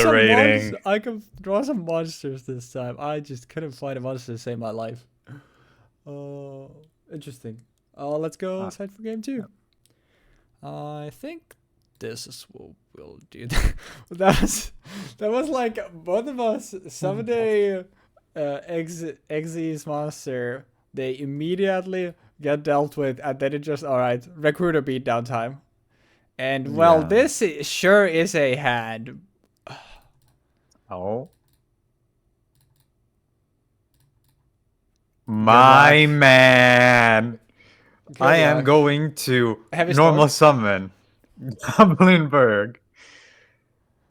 some monsters this time. I just couldn't find a monster to save my life. Interesting. Let's go side for game 2. I think this is what we'll do. that was like both of us someday Xyz monster. They immediately get dealt with, and then it just alright, recruiter beatdown time. And well, this sure is a hand. Oh. My man. I am going to normal summon Goblinberg.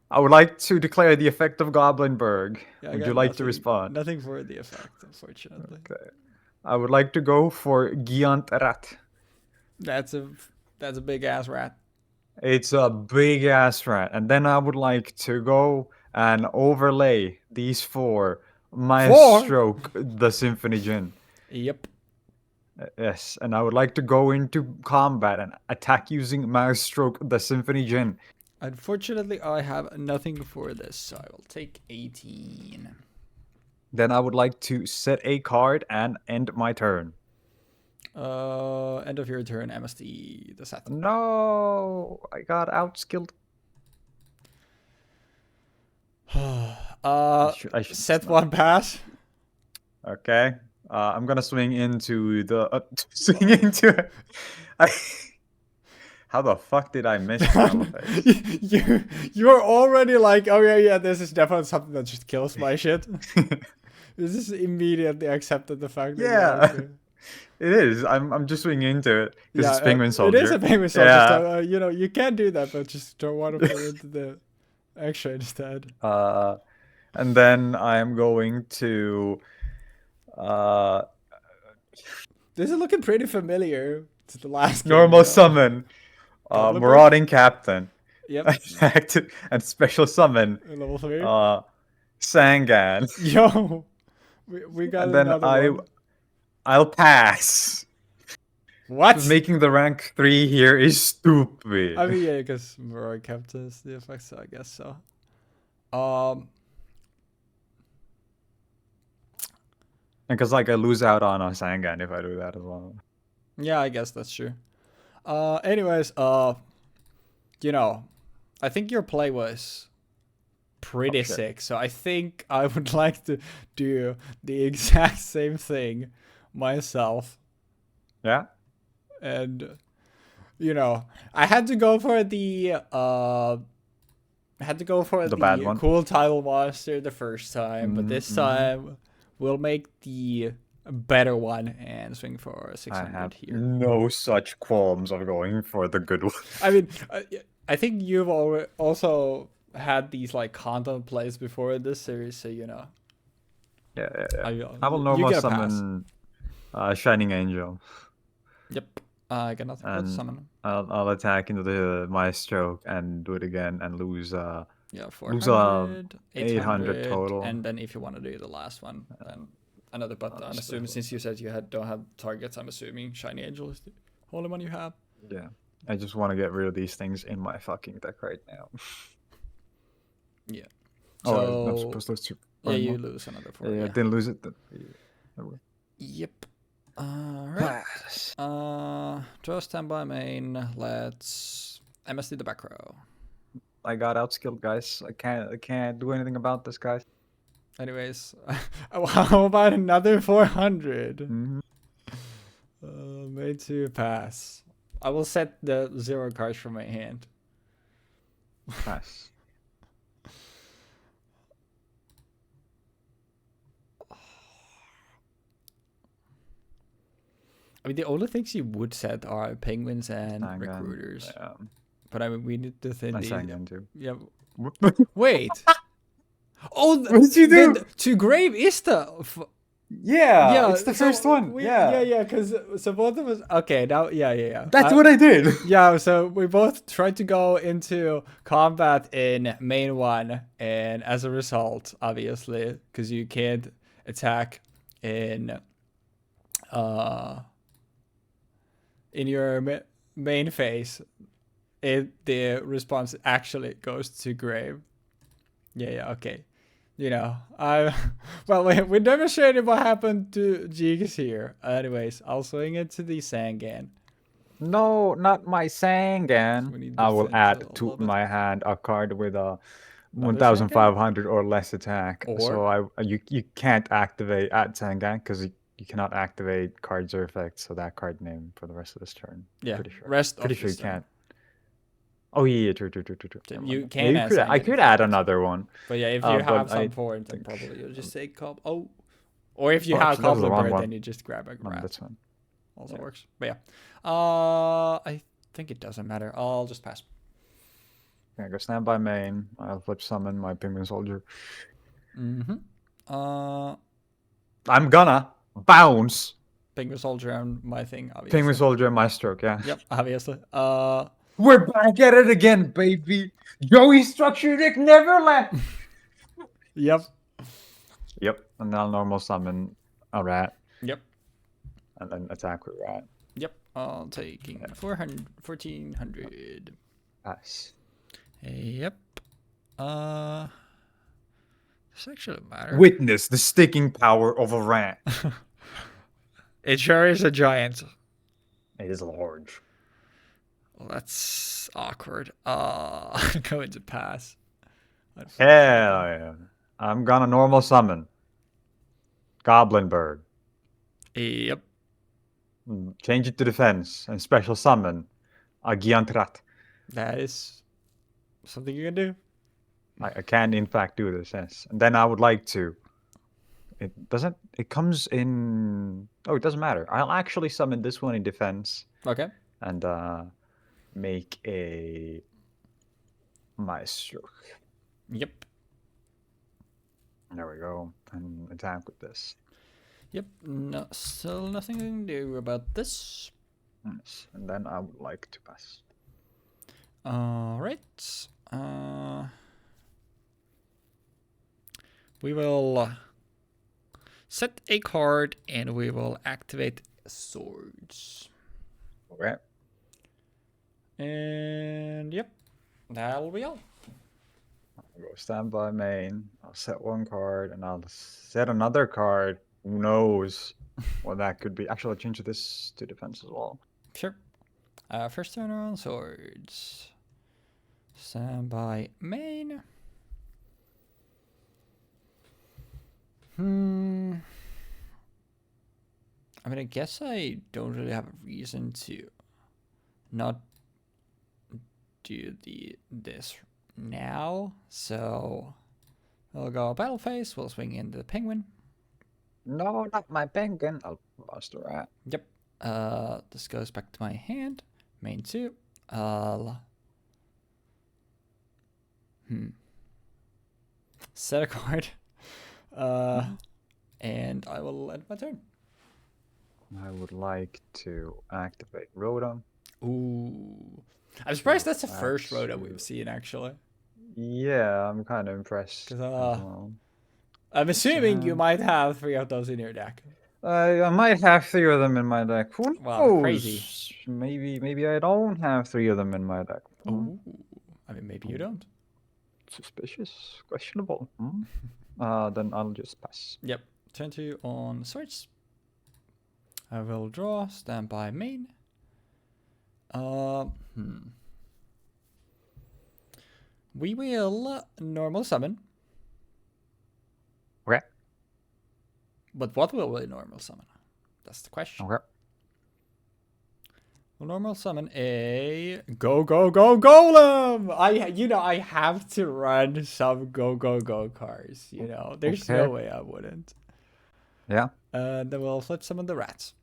I would like to declare the effect of Goblinberg. Would you like to respond? Nothing for the effect, unfortunately. Okay. I would like to go for Giant Rat. That's a big ass rat. It's a big ass rat. And then I would like to go and overlay these 4 Maestro the Symphony Djinn. Yep. Yes, and I would like to go into combat and attack using Maestro the Symphony Djinn. Unfortunately, I have nothing for this, so I will take 18. Then I would like to set a card and end my turn. End of your turn, MST the set. No, I got outskilled. I should set one pass. Okay. I'm gonna swing into the swing into it. How the fuck did I miss You're already like, oh yeah, this is definitely something that just kills my shit. This is immediately accepted the fact that it is. I'm just swinging into it because it's Penguin Soldier. It is a Penguin Soldier. Yeah. So, you can do that, but just don't want to put it into the extra instead. And then I am going to. This is looking pretty familiar to the last game. Normal summon. Marauding Captain. Yep. And special summon. Level 3. Sangan. Yo. We got and then another one. I'll pass. What? Making the rank 3 here is stupid. I mean, yeah, because Marauding Captain is the effect, so I guess so. Because like I lose out on a Sangan if I do that as well. Yeah, I guess that's true. Anyways, I think your play was pretty sick. So I think I would like to do the exact same thing myself. Yeah. And you know, I had to go for the bad one. cool title monster the first time, but this time we'll make the better one and swing for 600 I have here. no such qualms of going for the good one. I mean, I think you've also had these like content plays before in this series, so you know. Yeah. I will normal summon Shining Angel. Yep. I got nothing but summon. I'll attack into my stroke and do it again and lose 400, 800 total. And then if you want to do the last one, then another. But I'm assuming since you said you don't have targets, I'm assuming Shiny Angel is the only one you have. Yeah. I just want to get rid of these things in my fucking deck right now. Yeah. So, I'm supposed to. Yeah, you lose another 4. Yeah, I didn't lose it. Yep. Alright. Draw standby main. Let's MSD the back row. I got outskilled, guys. I can't do anything about this, guys. Anyways, how about another 400? Made to pass. I will set the 0 cards from my hand. Pass. I mean, the only things you would set are penguins and recruiters. Yeah. But I mean, we need to think. Sangan too. Yeah. Wait. Oh, what did you do? To grave is the. Yeah, it's the first one. Yeah. Because so both of us. Okay, now yeah. That's what I did. Yeah, so we both tried to go into combat in main one, and as a result, obviously, because you can't attack in your main phase, the response actually goes to grave. Yeah, okay. You know, we demonstrated what happened to Jeexx here. Anyways, I'll swing it to the Sangan. No, not my Sangan. I will add to my hand a card with a 1,500 or less attack. So you can't activate at Sangan because you cannot activate cards or effects. So that card name for the rest of this turn. Yeah, pretty sure you can't. Oh yeah, true. You can. I could add another one. But yeah, if you have some forward, then probably you'll just say or if you have Cobbler Bird, then you just grab a rat. That's fine. Also works. But yeah, I think it doesn't matter. I'll just pass. Yeah, go stand by main. I'll flip summon my Penguin Soldier. I'm gonna bounce Penguin Soldier on my thing, obviously. Penguin Soldier on my stroke, yeah. Yep, obviously. We're back at it again, baby. Joey structure deck never left. Yep. And I'll normal summon a rat. Yep. And then attack with rat. Yep. I'll taking 1,400. Pass. Yep. Does actually matter? Witness the sticking power of a rat. It sure is a giant. It is large. Well, that's awkward. I'm going to pass. Hell yeah. I'm gonna normal summon Goblin Bird. Yep. Change it to defense and special summon a Giantrat. That is something you can do. I can in fact do this, yes. And then I would like to. It comes in. Oh, it doesn't matter. I'll actually summon this one in defense. Okay. And make a Maestro. Yep. There we go. And attack with this. Yep. No, still nothing I can do about this. Yes. And then I would like to pass. Alright. We will set a card and we will activate swords. Okay. And yep, that'll be all. I'll go stand by main. I'll set one card and I'll set another card. Who knows what that could be? Actually, I'll change this to defense as well. Sure. First turn on swords. Stand by main. Hmm. I mean, I guess I don't really have a reason to not do this now. So we'll go battle phase. We'll swing into the penguin. No, not my penguin. I'll lost the rat. Yep. This goes back to my hand. Main 2. Set a card. And I will end my turn. I would like to activate Rotom. Ooh. I'm surprised that's the first Rotom we've seen, actually. Yeah, I'm kind of impressed. I'm assuming you might have 3 of those in your deck. I might have 3 of them in my deck. Who knows? Wow, crazy. Maybe I don't have 3 of them in my deck. Oh, I mean, maybe you don't. Suspicious, questionable. Then I'll just pass. Yep. Turn 2 on Swords. I will draw, stand by main. We will normal summon. Okay. But what will we normal summon? That's the question. Okay. We'll normal summon a golem. I have to run some go cars. There's no way I wouldn't. Yeah. Then we'll flip summon the rats.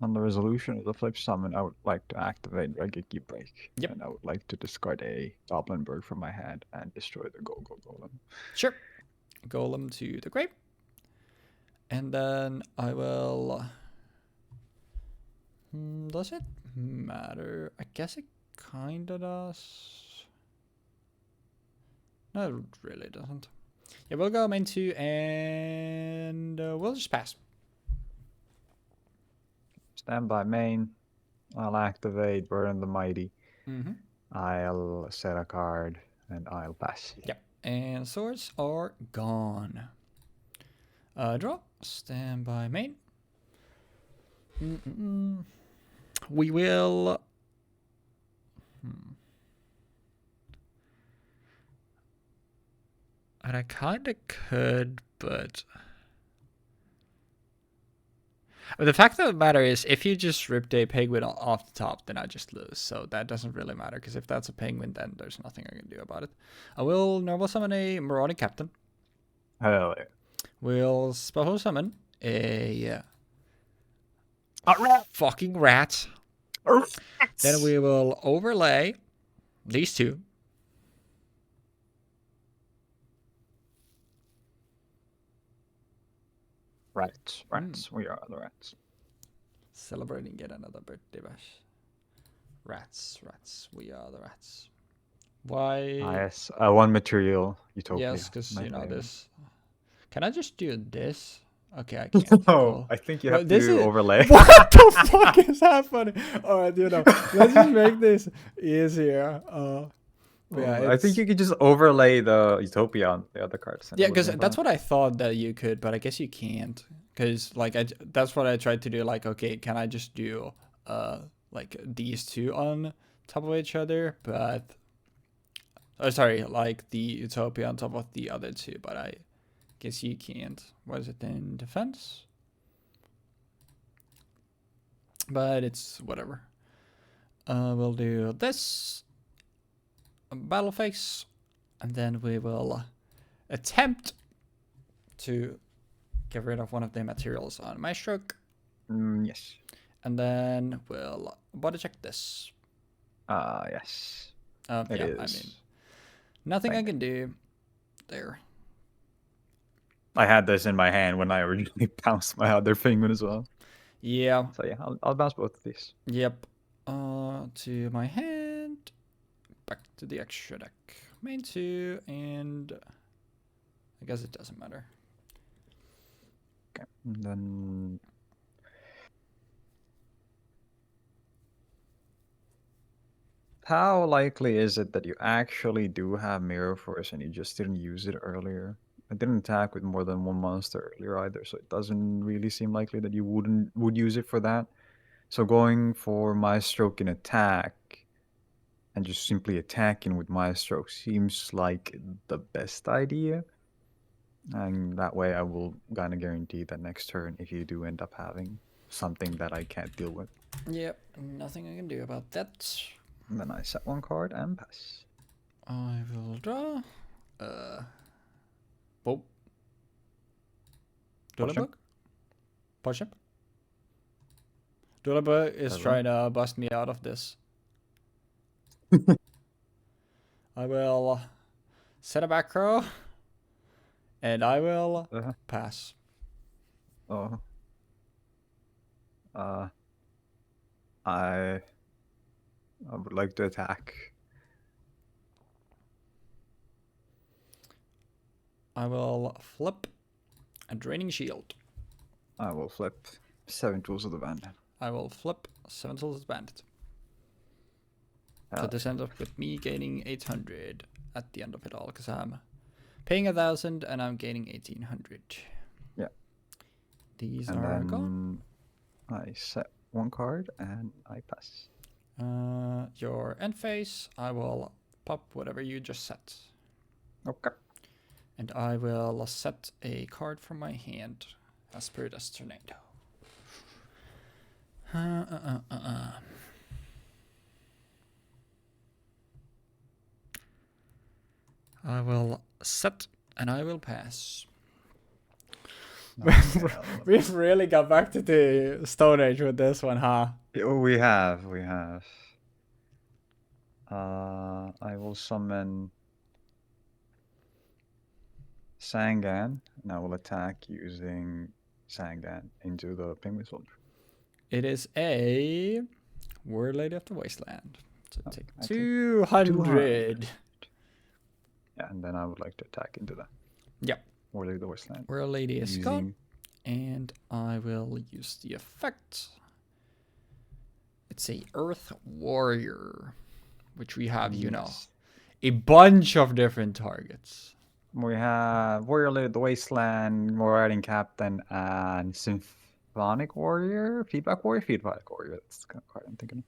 On the resolution of the flip summon, I would like to activate Regeki Break. Yep. And I would like to discard a Goblin Bird from my hand and destroy the Golem. Sure. Golem to the grave. And then I will... does it matter? I guess it kinda does. No, it really doesn't. Yeah, we'll go main 2 and we'll just pass. Stand by main. I'll activate Burn the Mighty. I'll set a card and I'll pass. Yep. And swords are gone. Draw. Stand by main. We will... And I kind of could, but... The fact of the matter is, if you just ripped a penguin off the top, then I just lose. So that doesn't really matter, because if that's a penguin, then there's nothing I can do about it. I will normal summon a marauding captain. Hell yeah. We'll special summon a rat. Fucking rat. Then we will overlay these 2. Rats. We are the rats. Celebrating yet another birthday bash. Rats. We are the rats. Why? Yes, one material utopia. Yes, because this. Can I just do this? Okay, I can't. No, I think you have to overlay. What the fuck is happening? Alright, let's just make this easier. Yeah, I think you could just overlay the utopia on the other cards. Yeah, because that's what I thought that you could, but I guess you can't. Because that's what I tried to do. Like, okay, can I just do like these 2 on top of each other? But sorry, like the utopia on top of the other 2. But I guess you can't. What is it in defense? But it's whatever. We'll do this. Battle phase, and then we will attempt to get rid of one of the materials on my stroke. Yes. And then we'll body check this. Yes. Yeah, I mean, nothing I can do there. I had this in my hand when I originally bounced my other penguin as well. Yeah. So yeah, I'll bounce both of these. Yep. To my hand. Back to the extra deck. Main 2, and I guess it doesn't matter. Okay, and then how likely is it that you actually do have Mirror Force and you just didn't use it earlier? I didn't attack with more than 1 monster earlier either, so it doesn't really seem likely that you would use it for that. So going for my stroke in attack and just simply attacking with my stroke seems like the best idea. And that way I will kind of guarantee that next turn, if you do end up having something that I can't deal with. Yep, nothing I can do about that. And then I set one card and pass. I will draw. Oh. Duelabug? Poship? Duelabug is trying to bust me out of this. I will set a back row. And I will pass. Oh. I would like to attack. I will flip a draining shield. I will flip 7 Tools of the Bandit. I will flip 7 Tools of the Bandit. So this ends up with me gaining 800 at the end of it all, because I'm paying 1,000 and I'm gaining 1,800. Yeah. These are gone. I set one card and I pass. Your end phase, I will pop whatever you just set. Okay. And I will set a card from my hand as per this tornado. I will set and I will pass. We've really got back to the Stone Age with this one, huh? We have. I will summon Sangan, and I will attack using Sangan into the Penguin Soldier. It is a Word Lady of the Wasteland. So take 200. Yeah, and then I would like to attack into that. Yep. Word Lady of the Wasteland. Word Lady is gone. And I will use the effect. It's a Earth Warrior, which we have, you know, a bunch of different targets. We have Warrior Lady of the Wasteland, Marauding Captain, and Symphonic Warrior? Feedback Warrior? Feedback Warrior. That's the kind of card I'm thinking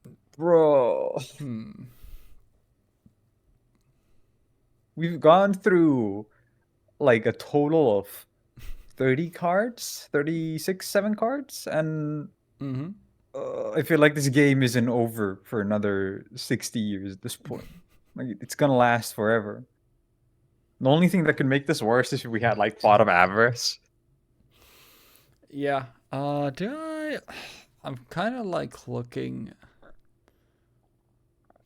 of. Bro. We've gone through like a total of 30 cards, 36, 7 cards, and I feel like this game isn't over for another 60 years at this point. Like, it's gonna last forever. The only thing that could make this worse is if we had like Plot of Avarice. Yeah. I'm kind of like looking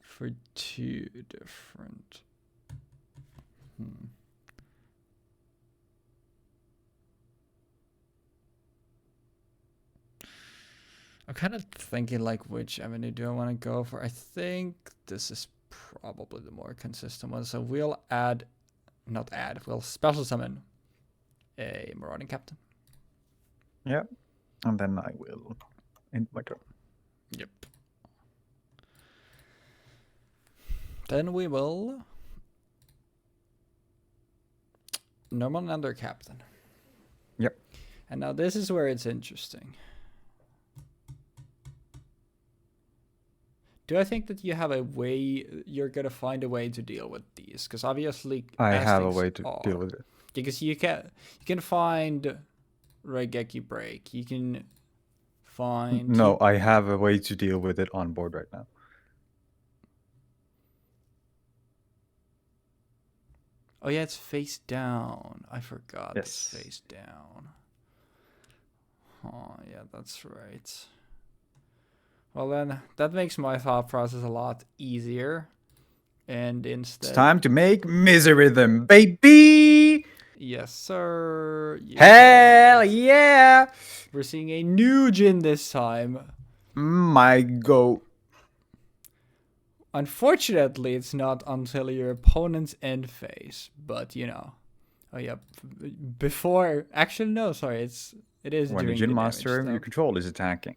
for 2 different. I'm kind of thinking like which avenue do I want to go for. I think this is probably the more consistent one. So we'll we'll special summon a Marauding Captain. Yep. And then I will end my turn. Yep. Then we will normal another captain. Yep. And now this is where it's interesting. Do I think that you have a way, you're going to find a way to deal with these? Because obviously I have a way to deal with it. Because you can find Raigeki Break. You can find... No, I have a way to deal with it on board right now. Oh yeah, it's face down. I forgot. Yes. It's face down. Oh yeah, that's right. Well then, that makes my thought process a lot easier. And instead... It's time to make Miserythm, baby! Yes, sir. Yes, Hell yeah! We're seeing a new Jin this time. My goat. Unfortunately, it's not until your opponent's end phase. But, you know. Oh yeah, before... Actually, no, sorry. It is when the Jin monster you control is attacking.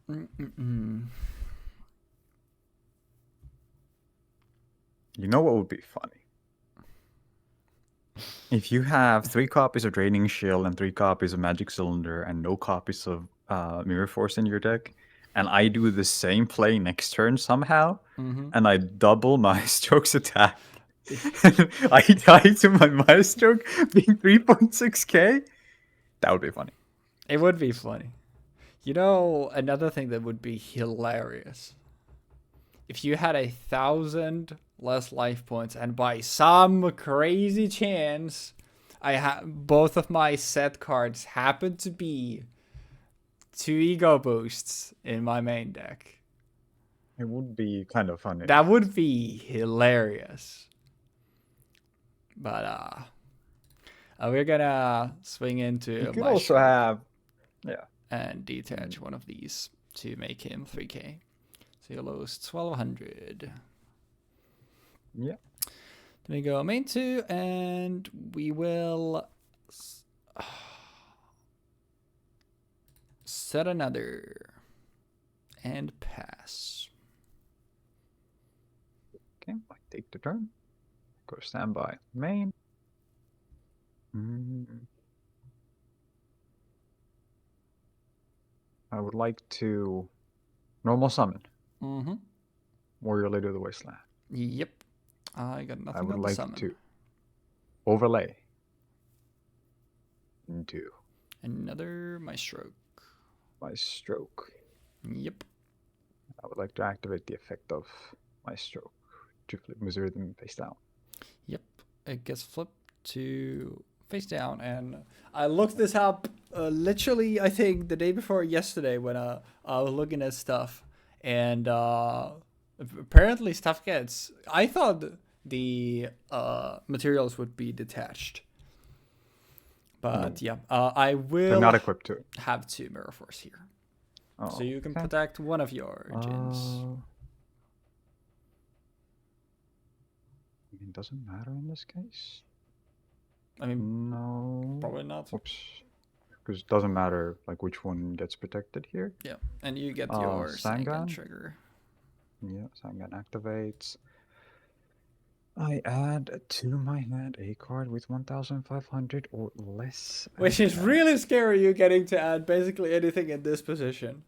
You know what would be funny? If you have 3 copies of Draining Shield and 3 copies of Magic Cylinder and no copies of Mirror Force in your deck, and I do the same play next turn somehow, Mm-hmm. and I double Maestro's attack, I die to my Maestro being 3.6k, that would be funny. It would be funny. You know, another thing that would be hilarious. If you had 1,000 less life points, and by some crazy chance, both of my set cards happen to be 2 ego boosts in my main deck. It would be kind of funny. That would be hilarious. But we're gonna swing into You could my also stroke have, yeah, and detach one of these to make him 3k. So you lose 1,200. yeah. Then we go main 2, and we will set another and pass. Okay, I take the turn. Go standby main. I would like to normal summon. Mm-hmm. Warrior Lady of the Wasteland. Yep. I got nothing I would on like the summon. to overlay into Another my stroke. my stroke. Yep. I would like to activate the effect of my stroke to flip Missouri them face down. Yep. It gets flipped to face down, and I looked this up literally, I think, the day before yesterday when I was looking at stuff, and apparently stuff gets. I thought the materials would be detached, but yeah, I will. They're not equipped to it. Have 2 Mirror Force here, Oh, so you can okay. protect one of your gens. I mean, doesn't matter in this case. I mean, no, probably not. Oops. Because it doesn't matter like which one gets protected here. Yeah, and you get your Sangan trigger. Yeah, Sangan activates. I add to my hand a card with 1,500 or less. Which is really scary, you getting to add basically anything in this position.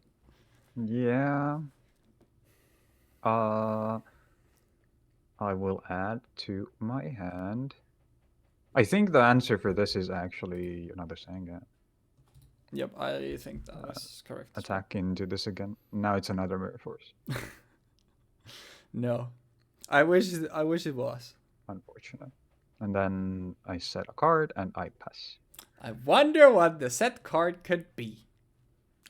Yeah. I will add to my hand. I think the answer for this is actually another Sangan. Yep, I think that's correct. Attack into this again. Now it's another Mirror Force. No. I wish it was. Unfortunate. And then I set a card and I pass. I wonder what the set card could be.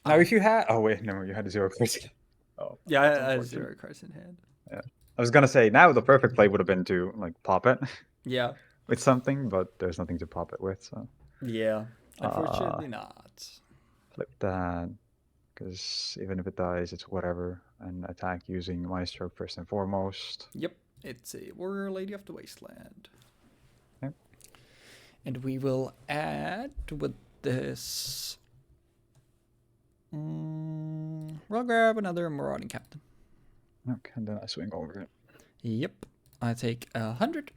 Now, if you had... Oh, wait, no, you had a 0 cards. Oh, yeah, I had 0 cards in hand. Yeah. I was going to say, now the perfect play would have been to, like, pop it. Yeah. With something, but there's nothing to pop it with, so... Yeah, unfortunately not. Flip that, because even if it dies, it's whatever. And attack using my stroke first and foremost. Yep, it's a Warrior Lady of the Wasteland. Okay. And we will add with this... we'll grab another Marauding Captain. Okay, and then I swing over it. Yep, I take 100.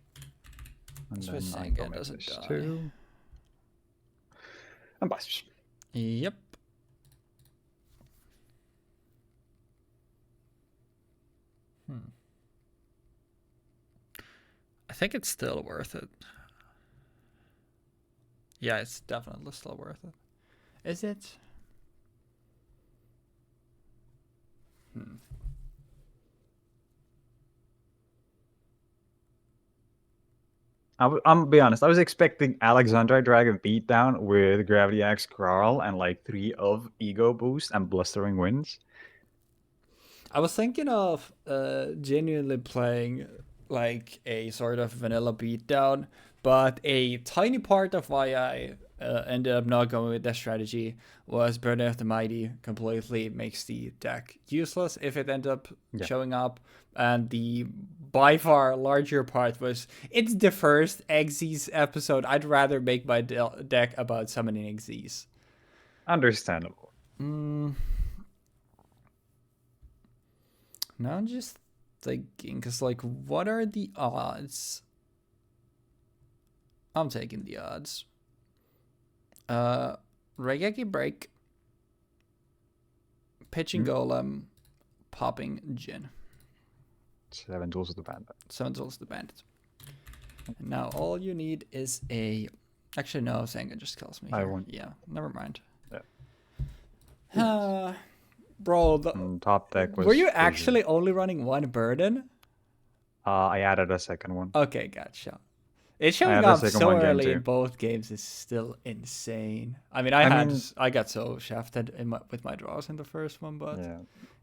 And Swiss then I Sangan go doesn't die. Too. And pass. Yep. I think it's still worth it. Yeah, it's definitely still worth it. Is it? I'm be honest. I was expecting Alexandra Dragon beatdown with Gravity Axe Carl and like 3 of Ego Boost and Blustering Winds. I was thinking of genuinely playing like a sort of vanilla beatdown, but a tiny part of why I ended up not going with that strategy was Burden of the Mighty completely makes the deck useless if it ends up showing up. And the by far larger part was it's the first Xyz episode. I'd rather make my deck about summoning Xyz. Understandable. Now I'm just thinking, because like, what are the odds? I'm taking the odds. Regeki Break pitching golem, popping Jin. 7 tools of the bandit. 7 tools of the bandit. And now all you need is a... Actually, no, Senga just kills me here. Yeah, never mind. Yeah. Bro, top deck was... Were you actually only running one burden? I added a second one. Okay, gotcha. It's showing up so early in both games is still insane. I mean, I got so shafted with my draws in the first one, but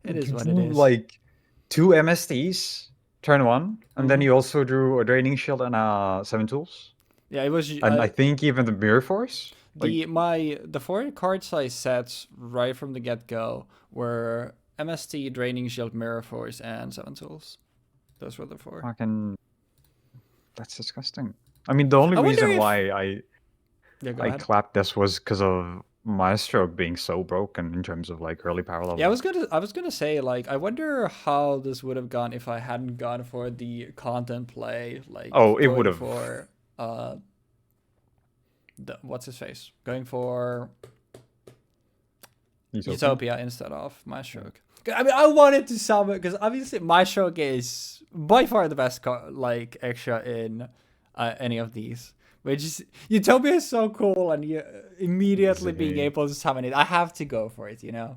it is what it is. Like 2 MSTs, turn 1, and then you also drew a Draining Shield and 7 tools. Yeah, it was. And I think even the Mirror Force. The 4 cards I set right from the get go were MST, Draining Shield, Mirror Force, and 7 tools. Those were the 4. Fucking, that's disgusting. I mean, the only reason why I clapped this was because of my stroke being so broken in terms of like early power level. Yeah, I was gonna say, like, I wonder how this would have gone if I hadn't gone for the content play. Like, it would have for what's his face? Going for Utopia instead of my stroke. I mean, I wanted to summon because obviously my stroke is by far the best like extra in any of these. Which is, Utopia is so cool, and you immediately being able to summon it. I have to go for it, you know.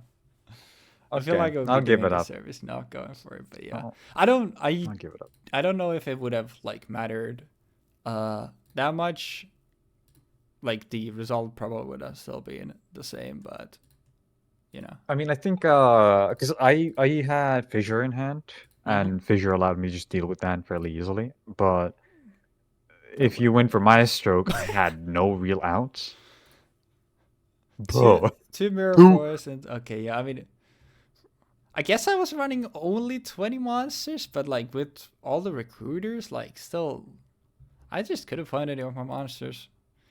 I feel like I'll give it up. Service not going for it, but yeah, I'll give it up. I don't know if it would have like mattered that much. Like the result probably would have still been the same, but you know. I mean, I think because I had Fissure in hand, and Fissure allowed me to just deal with that fairly easily, but. If you went for my stroke, I had no real outs. Bro. Two Mirror Force and... Okay, yeah, I mean... I guess I was running only 20 monsters, but like with all the recruiters, like still... I just couldn't find any of my monsters.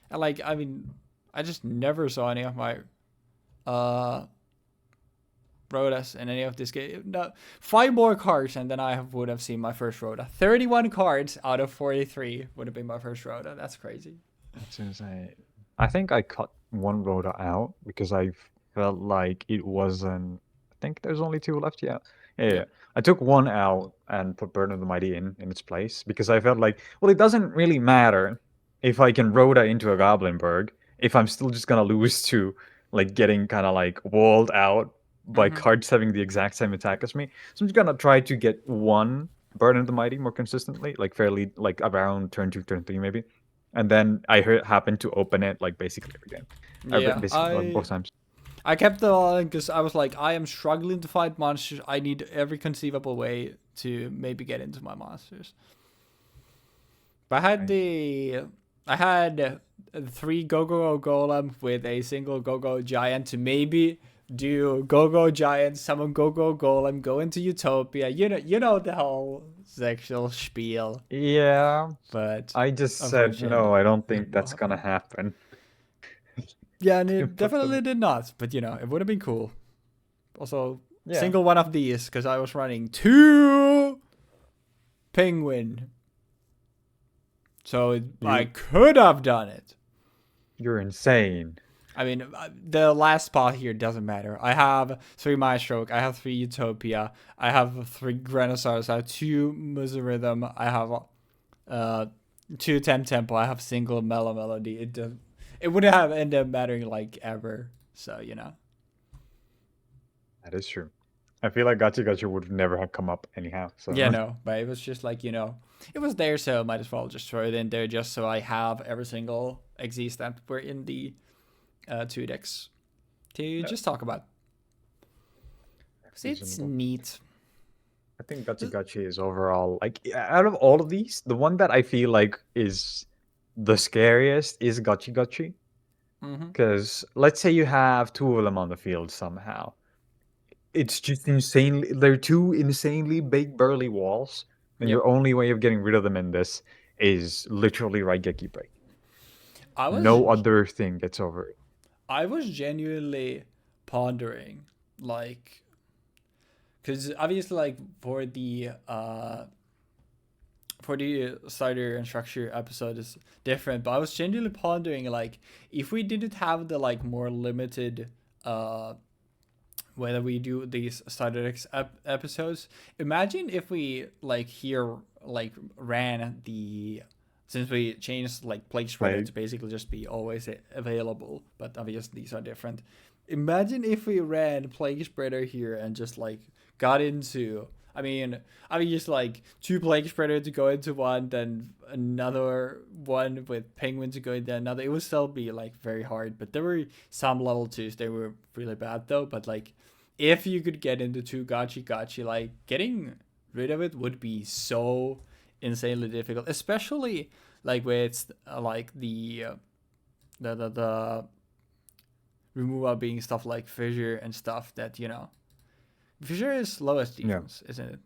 And like, I mean, I just never saw any of my... Rodas in any of this game. No, 5 more cards and then I would have seen my first Rhoda. 31 cards out of 43 would have been my first Rhoda. That's crazy. That's insane. I think I cut 1 Rhoda out because I felt like it wasn't... I think there's only 2 left. Yeah. I took 1 out and put Burden of the Mighty in its place because I felt like, well, it doesn't really matter if I can Rhoda into a Goblinberg if I'm still just gonna lose to like getting kind of like walled out by cards having the exact same attack as me. So I'm just gonna try to get 1 Burden of the Mighty more consistently, like fairly, like around turn 2, turn 3 maybe. And then I happened to open it like basically every game. Yeah, both times. I kept it on because I was like, I am struggling to fight monsters. I need every conceivable way to maybe get into my monsters. But I had 3 Go-Go Golem with a single Go-Go Giant to maybe do Go-Go Giant, summon Go-Go Golem, go into Utopia. You know the whole Zexal spiel. Yeah, but I just said no. I don't think that's gonna happen. Yeah, and it definitely did not. But you know, it would have been cool. Also, single one of these because I was running 2 Penguin, so I could have done it. You're insane. I mean, the last spot here doesn't matter. I have 3 Maestroke, I have 3 Utopia, I have 3 Granosaurus, I have 2 Muserism, I have 2 Tempo, I have single Melody. It wouldn't have ended up mattering like ever. So, you know. That is true. I feel like Gacha would never have come up anyhow. So. Yeah, no, but it was just like, you know, it was there, so might as well just throw it in there just so I have every single XYZ that were in the 2 decks to just talk about. It's neat. I think Gacha is overall, like, out of all of these, the one that I feel like is the scariest is Gacha. Because let's say you have 2 of them on the field somehow. It's just insanely... They're 2 insanely big, burly walls. And your only way of getting rid of them in this is literally Raigeki Break. No other thing gets over it. I was genuinely pondering, like... Because obviously, like, for the starter and structure episode is different, but I was genuinely pondering, like, if we didn't have the, like, more limited whether we do these starter X episodes. Imagine if we like here like ran the, since we changed like plague spreader Plague. to basically just be always available, but obviously these are different. Imagine if we ran plague spreader here and just like got into, I mean, just like two plague spreader to go into one, then another one with penguin to go into another. It would still be like very hard, but there were some level twos. They were really bad though. But like, if you could get into two gachi, like getting rid of it would be so insanely difficult, especially like with like the removal being stuff like fissure and stuff that fissure is lowest Yeah. defense, isn't it?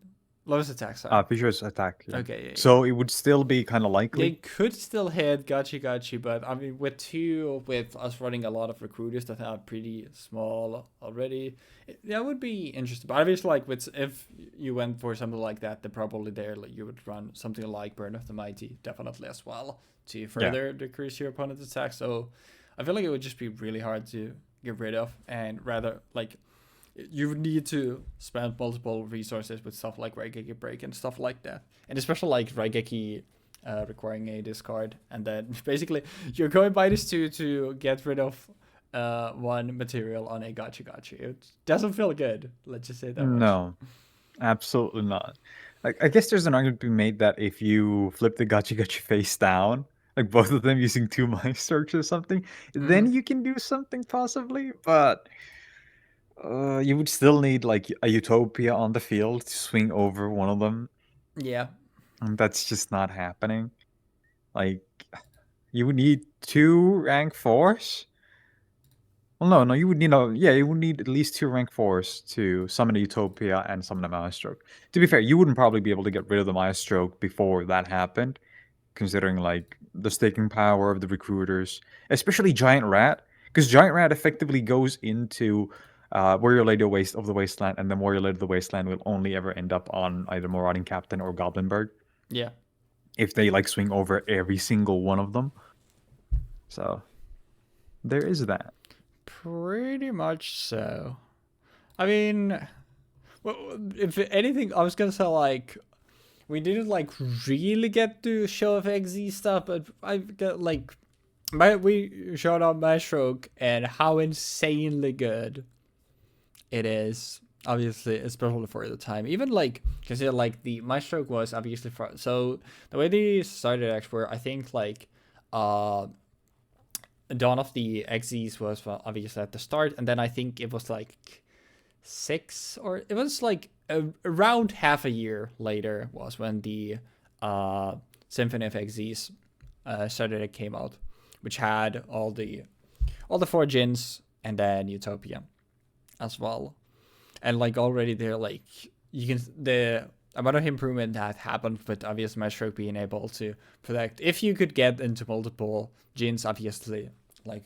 Lowest attack, sorry. Fissure's attack. Yeah. Okay, yeah. So it would still be kind of They likely. could still hit gachi, but I mean, with us running a lot of recruiters that are pretty small already, that would be interesting. But obviously, like if you went for something like that, then probably there like, you would run something like Burn of the Mighty, definitely as well, to further decrease your opponent's attack. So I feel like it would just be really hard to get rid of, and rather like you would need to spend multiple resources with stuff like Raigeki Break and stuff like that, and especially like Raigeki requiring a discard, and then basically you're going minus two to get rid of one material on a gachi. It doesn't feel good. Let's just say that much. No, absolutely not. Like, I guess there's an argument to be made that if you flip the gachi face down, like both of them using two mind strokes or something, then you can do something possibly, but you would still need like a Utopia on the field to swing over one of them. Yeah. And that's just not happening. Like, you would need two rank 4s. Well, no, you would need you would need at least two rank 4s to summon a Utopia and summon a Maelstrom. To be fair, you wouldn't probably be able to get rid of the Maelstrom before that happened, considering like the staking power of the recruiters, especially Giant Rat, because Giant Rat effectively goes into Warrior Lady of the Wasteland, and then Warrior Lady of the Wasteland will only ever end up on either Marauding Captain or Goblinberg. Yeah. If they like swing over every single one of them. So there is that. Pretty much so. I mean, well, if anything, I was gonna say like we didn't like really get to show of XZ stuff, but I got like we showed off my stroke and how insanely good it is. Obviously, especially for the time. Even like consider like the my stroke was obviously for, so the way they started actually were, I think like Dawn of the XZs was obviously at the start, and then I think it was like it was like around half a year later was when the Symphony of XZs started. It came out, which had all the four gins and then Utopia as well, and like already there, like you can the amount of improvement that happened with obviously my stroke being able to protect if you could get into multiple gins, obviously like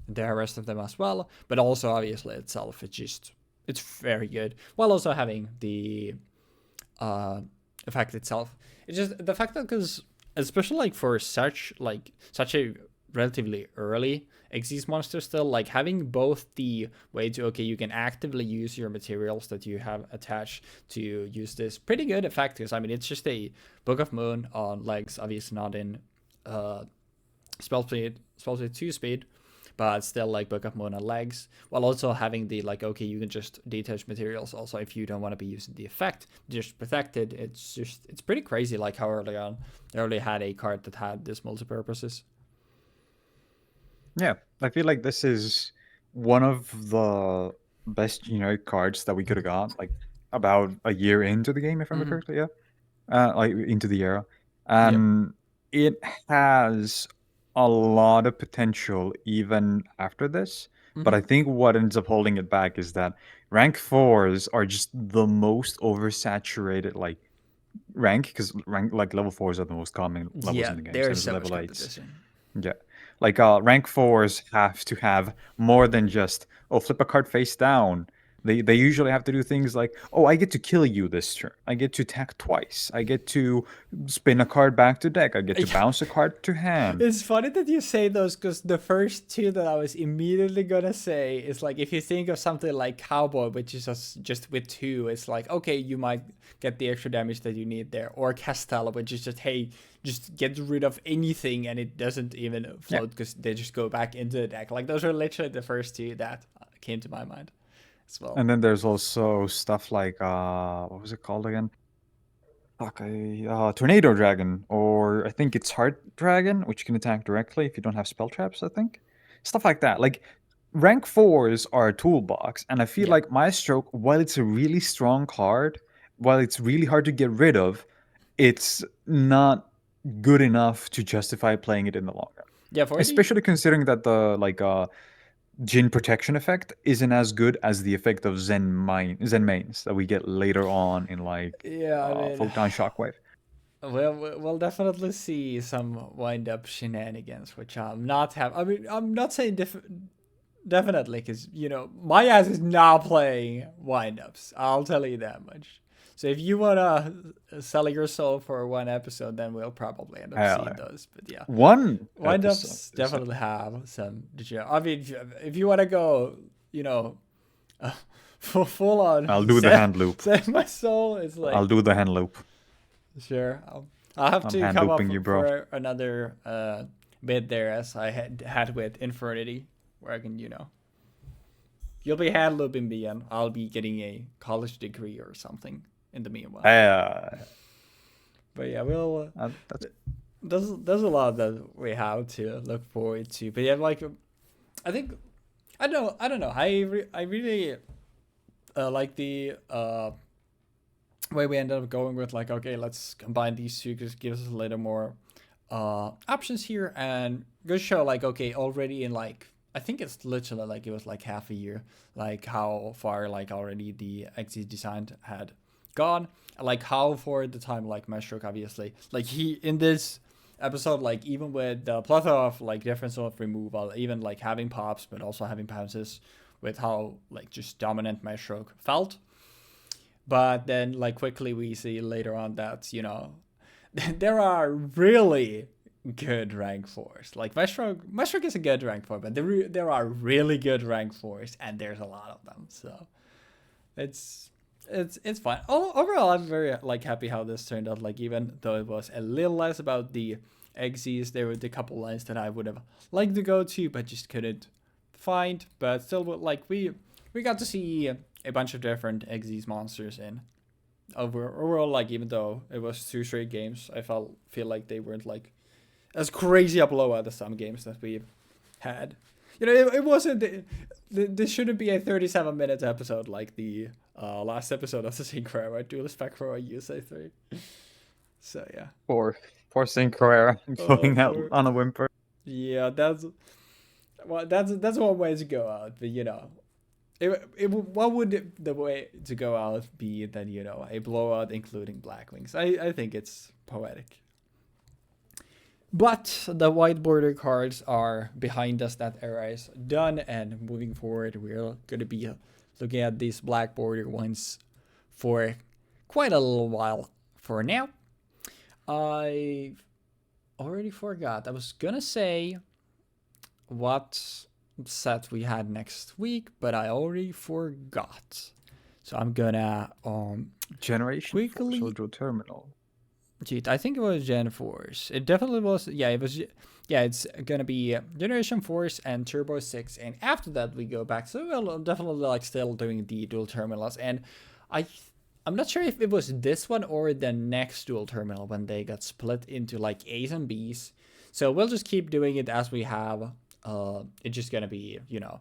the rest of them as well, but also obviously itself it's very good, while also having the effect itself. It's just the fact that, because especially like for such a relatively early Xyz monster, still like having both the way to, okay, you can actively use your materials that you have attached to use this pretty good effect, because I mean it's just a Book of Moon on legs, obviously not in spell speed 2 speed, but still like Book of Moon on legs, while also having the like, okay, you can just detach materials also if you don't want to be using the effect, just protected. It's pretty crazy like how early on they already had a card that had this multi-purposes. Yeah, I feel like this is one of the best generic cards that we could have got, like about a year into the game, if I remember correctly. Yeah, like into the era, and it has a lot of potential even after this. But I think what ends up holding it back is that rank 4s are just the most oversaturated like rank, because rank like level 4s are the most common levels in the game. There's Same so as much level 8s. competition. Yeah. Like rank 4s have to have more than just, oh, flip a card face down. They usually have to do things like, oh, I get to kill you this turn. I get to attack twice. I get to spin a card back to deck. I get to bounce a card to hand. It's funny that you say those, because the first two that I was immediately gonna say is like, if you think of something like Cowboy, which is just with 2, it's like, okay, you might get the extra damage that you need there. Or Castella, which is just, hey, just get rid of anything and it doesn't even float because they just go back into the deck. Like, those are literally the first 2 that came to my mind as well. And then there's also stuff like, what was it called again? Tornado Dragon, or I think it's Heart Dragon, which can attack directly if you don't have spell traps, I think. Stuff like that. Like, rank 4s are a toolbox, and I feel like Maestro, while it's a really strong card, while it's really hard to get rid of, it's not good enough to justify playing it in the long run. Yeah, especially considering that the Jin protection effect isn't as good as the effect of Zen mains that we get later on in Photon Shockwave. We'll definitely see some wind-up shenanigans, which I'm not I mean, I'm not saying definitely, because, you know, my ass is not playing wind-ups. I'll tell you that much. So if you want to sell your soul for one episode, then we'll probably end up seeing those. But yeah, one wind-ups definitely have some. I mean, if you want to go, you know, full on, I'll do the hand loop. Save my soul. It's like, I'll do the hand loop. Sure, I'll have to come up for another bit there, as I had with Infernity, where I can, you know, you'll be hand looping me and I'll be getting a college degree or something in the meanwhile. But yeah, we'll. There's a lot that we have to look forward to. But yeah, like, I think, I don't know. I really like the way we ended up going with, like, okay, let's combine these two because it gives us a little more options here, and go show, like, okay, already in, like, I think it's literally like it was like half a year, like how far, like, already the XYZ design had gone, like how for the time, like, Mestroke, obviously, like, he in this episode, like, even with the plethora of, like, different sort of removal, even like having pops but also having pounces, with how, like, just dominant Mestroke felt. But then, like, quickly we see later on that, you know, there are really good rank 4s. Like, Mestroke is a good rank 4, but there are really good rank 4s, and there's a lot of them. So it's fine. Overall, I'm very, like, happy how this turned out. Like, even though it was a little less about the XYZs, there were a couple lines that I would have liked to go to, but just couldn't find. But still, like, we got to see a bunch of different XYZ monsters in. Overall, like, even though it was 2 straight games, I feel like they weren't, like, as crazy a blowout as some games that we've had. You know, it wasn't. This shouldn't be a 37-minute episode like the last episode of the Synchro Dual Spec for USA3. So yeah. For Synchro going out on a whimper. Yeah, that's one way to go out, but, you know. What would the way to go out be than, you know, a blowout including Blackwings? I think it's poetic. But the white border cards are behind us. That era is done, and moving forward, we're going to be looking at these black border ones for quite a little while for now. I already forgot. I was going to say what set we had next week, but I already forgot. So I'm gonna Generation quickly Dual Terminal. Gee, I think it was Gen Force. It definitely was. Yeah, it was. Yeah, it's gonna be Generation Force and Turbo 6, and after that we go back. So we'll definitely, like, still doing the dual terminals, and I'm not sure if it was this one or the next dual terminal when they got split into, like, A's and B's. So we'll just keep doing it as we have. It's just gonna be, you know,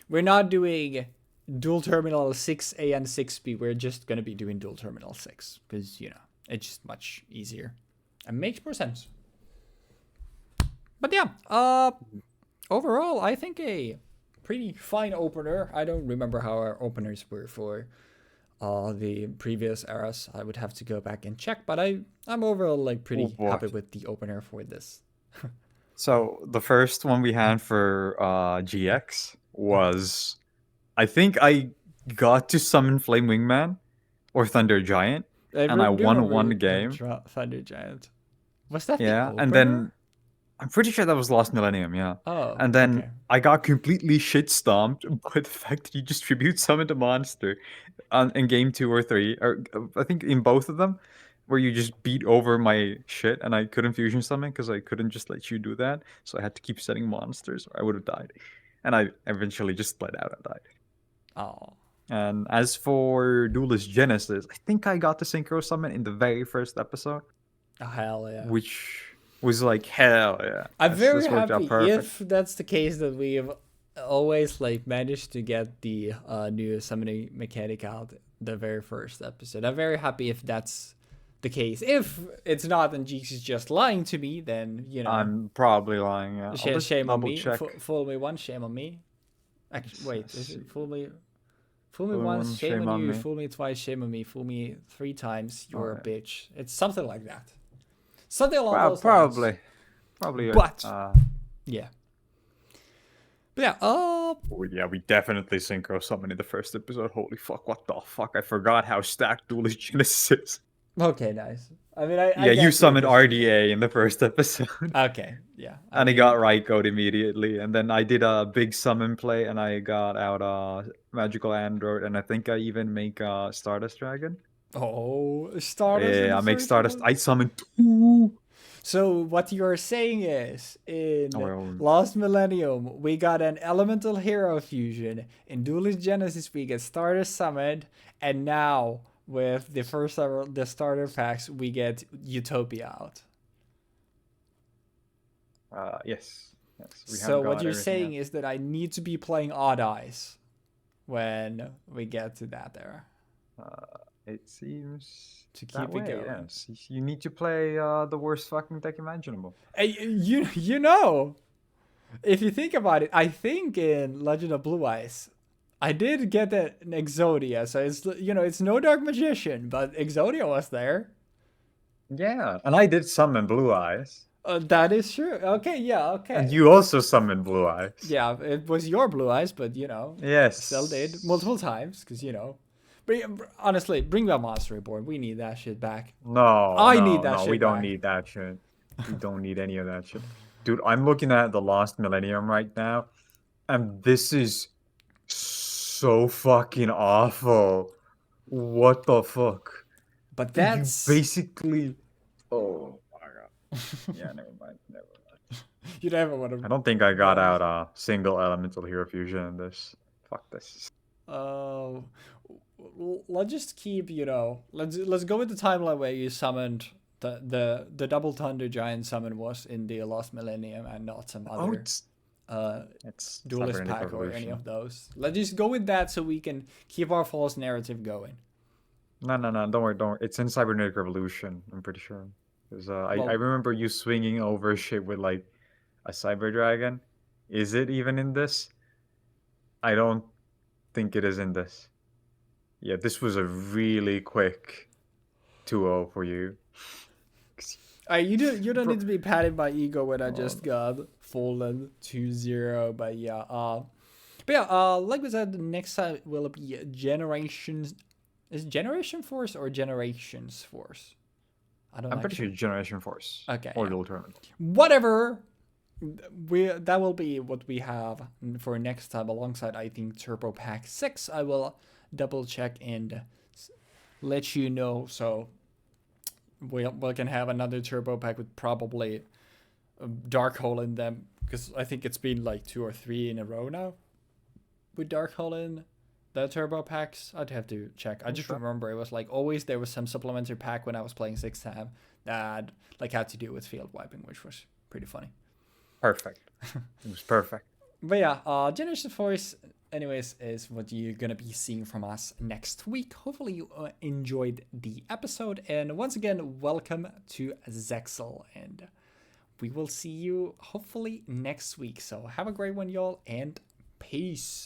we're not doing dual terminal 6A and 6B. We're just gonna be doing dual terminal 6 because, you know, it's just much easier and makes more sense. But yeah, overall, I think a pretty fine opener. I don't remember how our openers were for the previous eras. I would have to go back and check, but I'm overall, like, pretty happy with the opener for this. So the first one we had for GX was, I think I got to summon Flame Wingman or Thunder Giant, and I do won one remember game. Thunder Giant. Was that the Yeah, and opener? then I'm pretty sure that was Lost Millennium, yeah. Oh, And then okay. I got completely shit stomped by the fact that you just tribute summoned a monster in game 2 or 3, or I think in both of them, where you just beat over my shit and I couldn't fusion summon because I couldn't just let you do that. So I had to keep setting monsters or I would have died. And I eventually just bled out and died. Oh. And as for Duelist Genesis, I think I got the Synchro Summon in the very first episode. Oh, hell yeah. Which was like, hell yeah. I'm very This worked out happy perfect. if that's the case that we've always like managed to get the new summoning mechanic out the very first episode. I'm very happy if that's the case. If it's not, then Jeexx is just lying to me. Then I'm probably lying. Yeah. I'll just shame on double me. check. Fool me once, shame on me. Actually, wait, is it fool me? Fool me Fool me once, once, shame shame on on you. me. Fool me twice, shame on me. Fool me 3 times, you're a Okay. bitch. It's something like that. Something along those Probably. lines. Probably. But yeah. But yeah, Oh yeah, we definitely synchro summoned in the first episode. Holy fuck, what the fuck? I forgot how stacked Duelist Genesis is. okay, nice. I mean, I Yeah, you guess you're summoned just... RDA in the first episode. Okay, yeah. And he got right code immediately. And then I did a big summon play and I got out Magical Android. And I think I even make Stardust Dragon. Oh, Stardust in Yeah, the I make first Stardust. one? I summoned 2. So what you're saying is, in Well, Lost Millennium, we got an Elemental Hero fusion. In Duelist Genesis, we get Stardust summoned. And now, with the first ever, the starter packs, we get Utopia out. yes. Yes, we So have what got you're everything saying else. is that I need to be playing Odd Eyes when we get to that era It seems to that keep it way, going. yes. You need to play the worst fucking deck imaginable. Hey, you know, if you think about it, I think in Legend of Blue Eyes, I did get an Exodia, so it's it's no Dark Magician, but Exodia was there. Yeah, and I did summon Blue Eyes. That is true. Okay, yeah, okay. And you also summoned Blue Eyes. Yeah, it was your Blue Eyes, but Yes. still did multiple times because honestly, bring that Monster Reborn. We need that shit back. No, I no, need that no, shit we don't back. need that shit. We don't need any of that shit. Dude, I'm looking at the Lost Millennium right now, and this is so fucking awful. What the fuck? But that's You basically. Oh my god. Yeah, never mind. Never mind. you never want to. I don't think I got out a single elemental hero fusion in this. Fuck this. Let's just keep let's go with the timeline where you summoned the double thunder giant summon was in the Lost Millennium and not some other it's duelist Cybernetic pack or any Revolution. of those. Let's just go with that so we can keep our false narrative going. No, don't worry. It's in Cybernetic Revolution, I'm pretty sure. Because I Well, remember you swinging over shit with like a Cyber Dragon. Is it even in this? I don't think it is in this. Yeah, this was a really quick 2-0 for you. you don't need to be patting my ego when I just got fallen 2-0, but yeah. Like we said, the next time will be Generations. Is Generation Force or Generations Force? I'm pretty sure Generation Force. Okay. Or Dual Tournament. Whatever. That will be what we have for next time alongside, I think, Turbo Pack 6. I will double check and let you know. So we can have another Turbo Pack with probably a Dark Hole in them. Because I think it's been like 2 or 3 in a row now with Dark Hole in the Turbo Packs. I'd have to check. I just remember it was like always there was some supplementary pack when I was playing 6 time that like had to do with field wiping, which was pretty funny. Perfect. It was perfect. But yeah, Generation Force, anyways, is what you're gonna be seeing from us next week. Hopefully you enjoyed the episode, and once again, welcome to Zexal, and we will see you hopefully next week. So have a great one, y'all, and peace.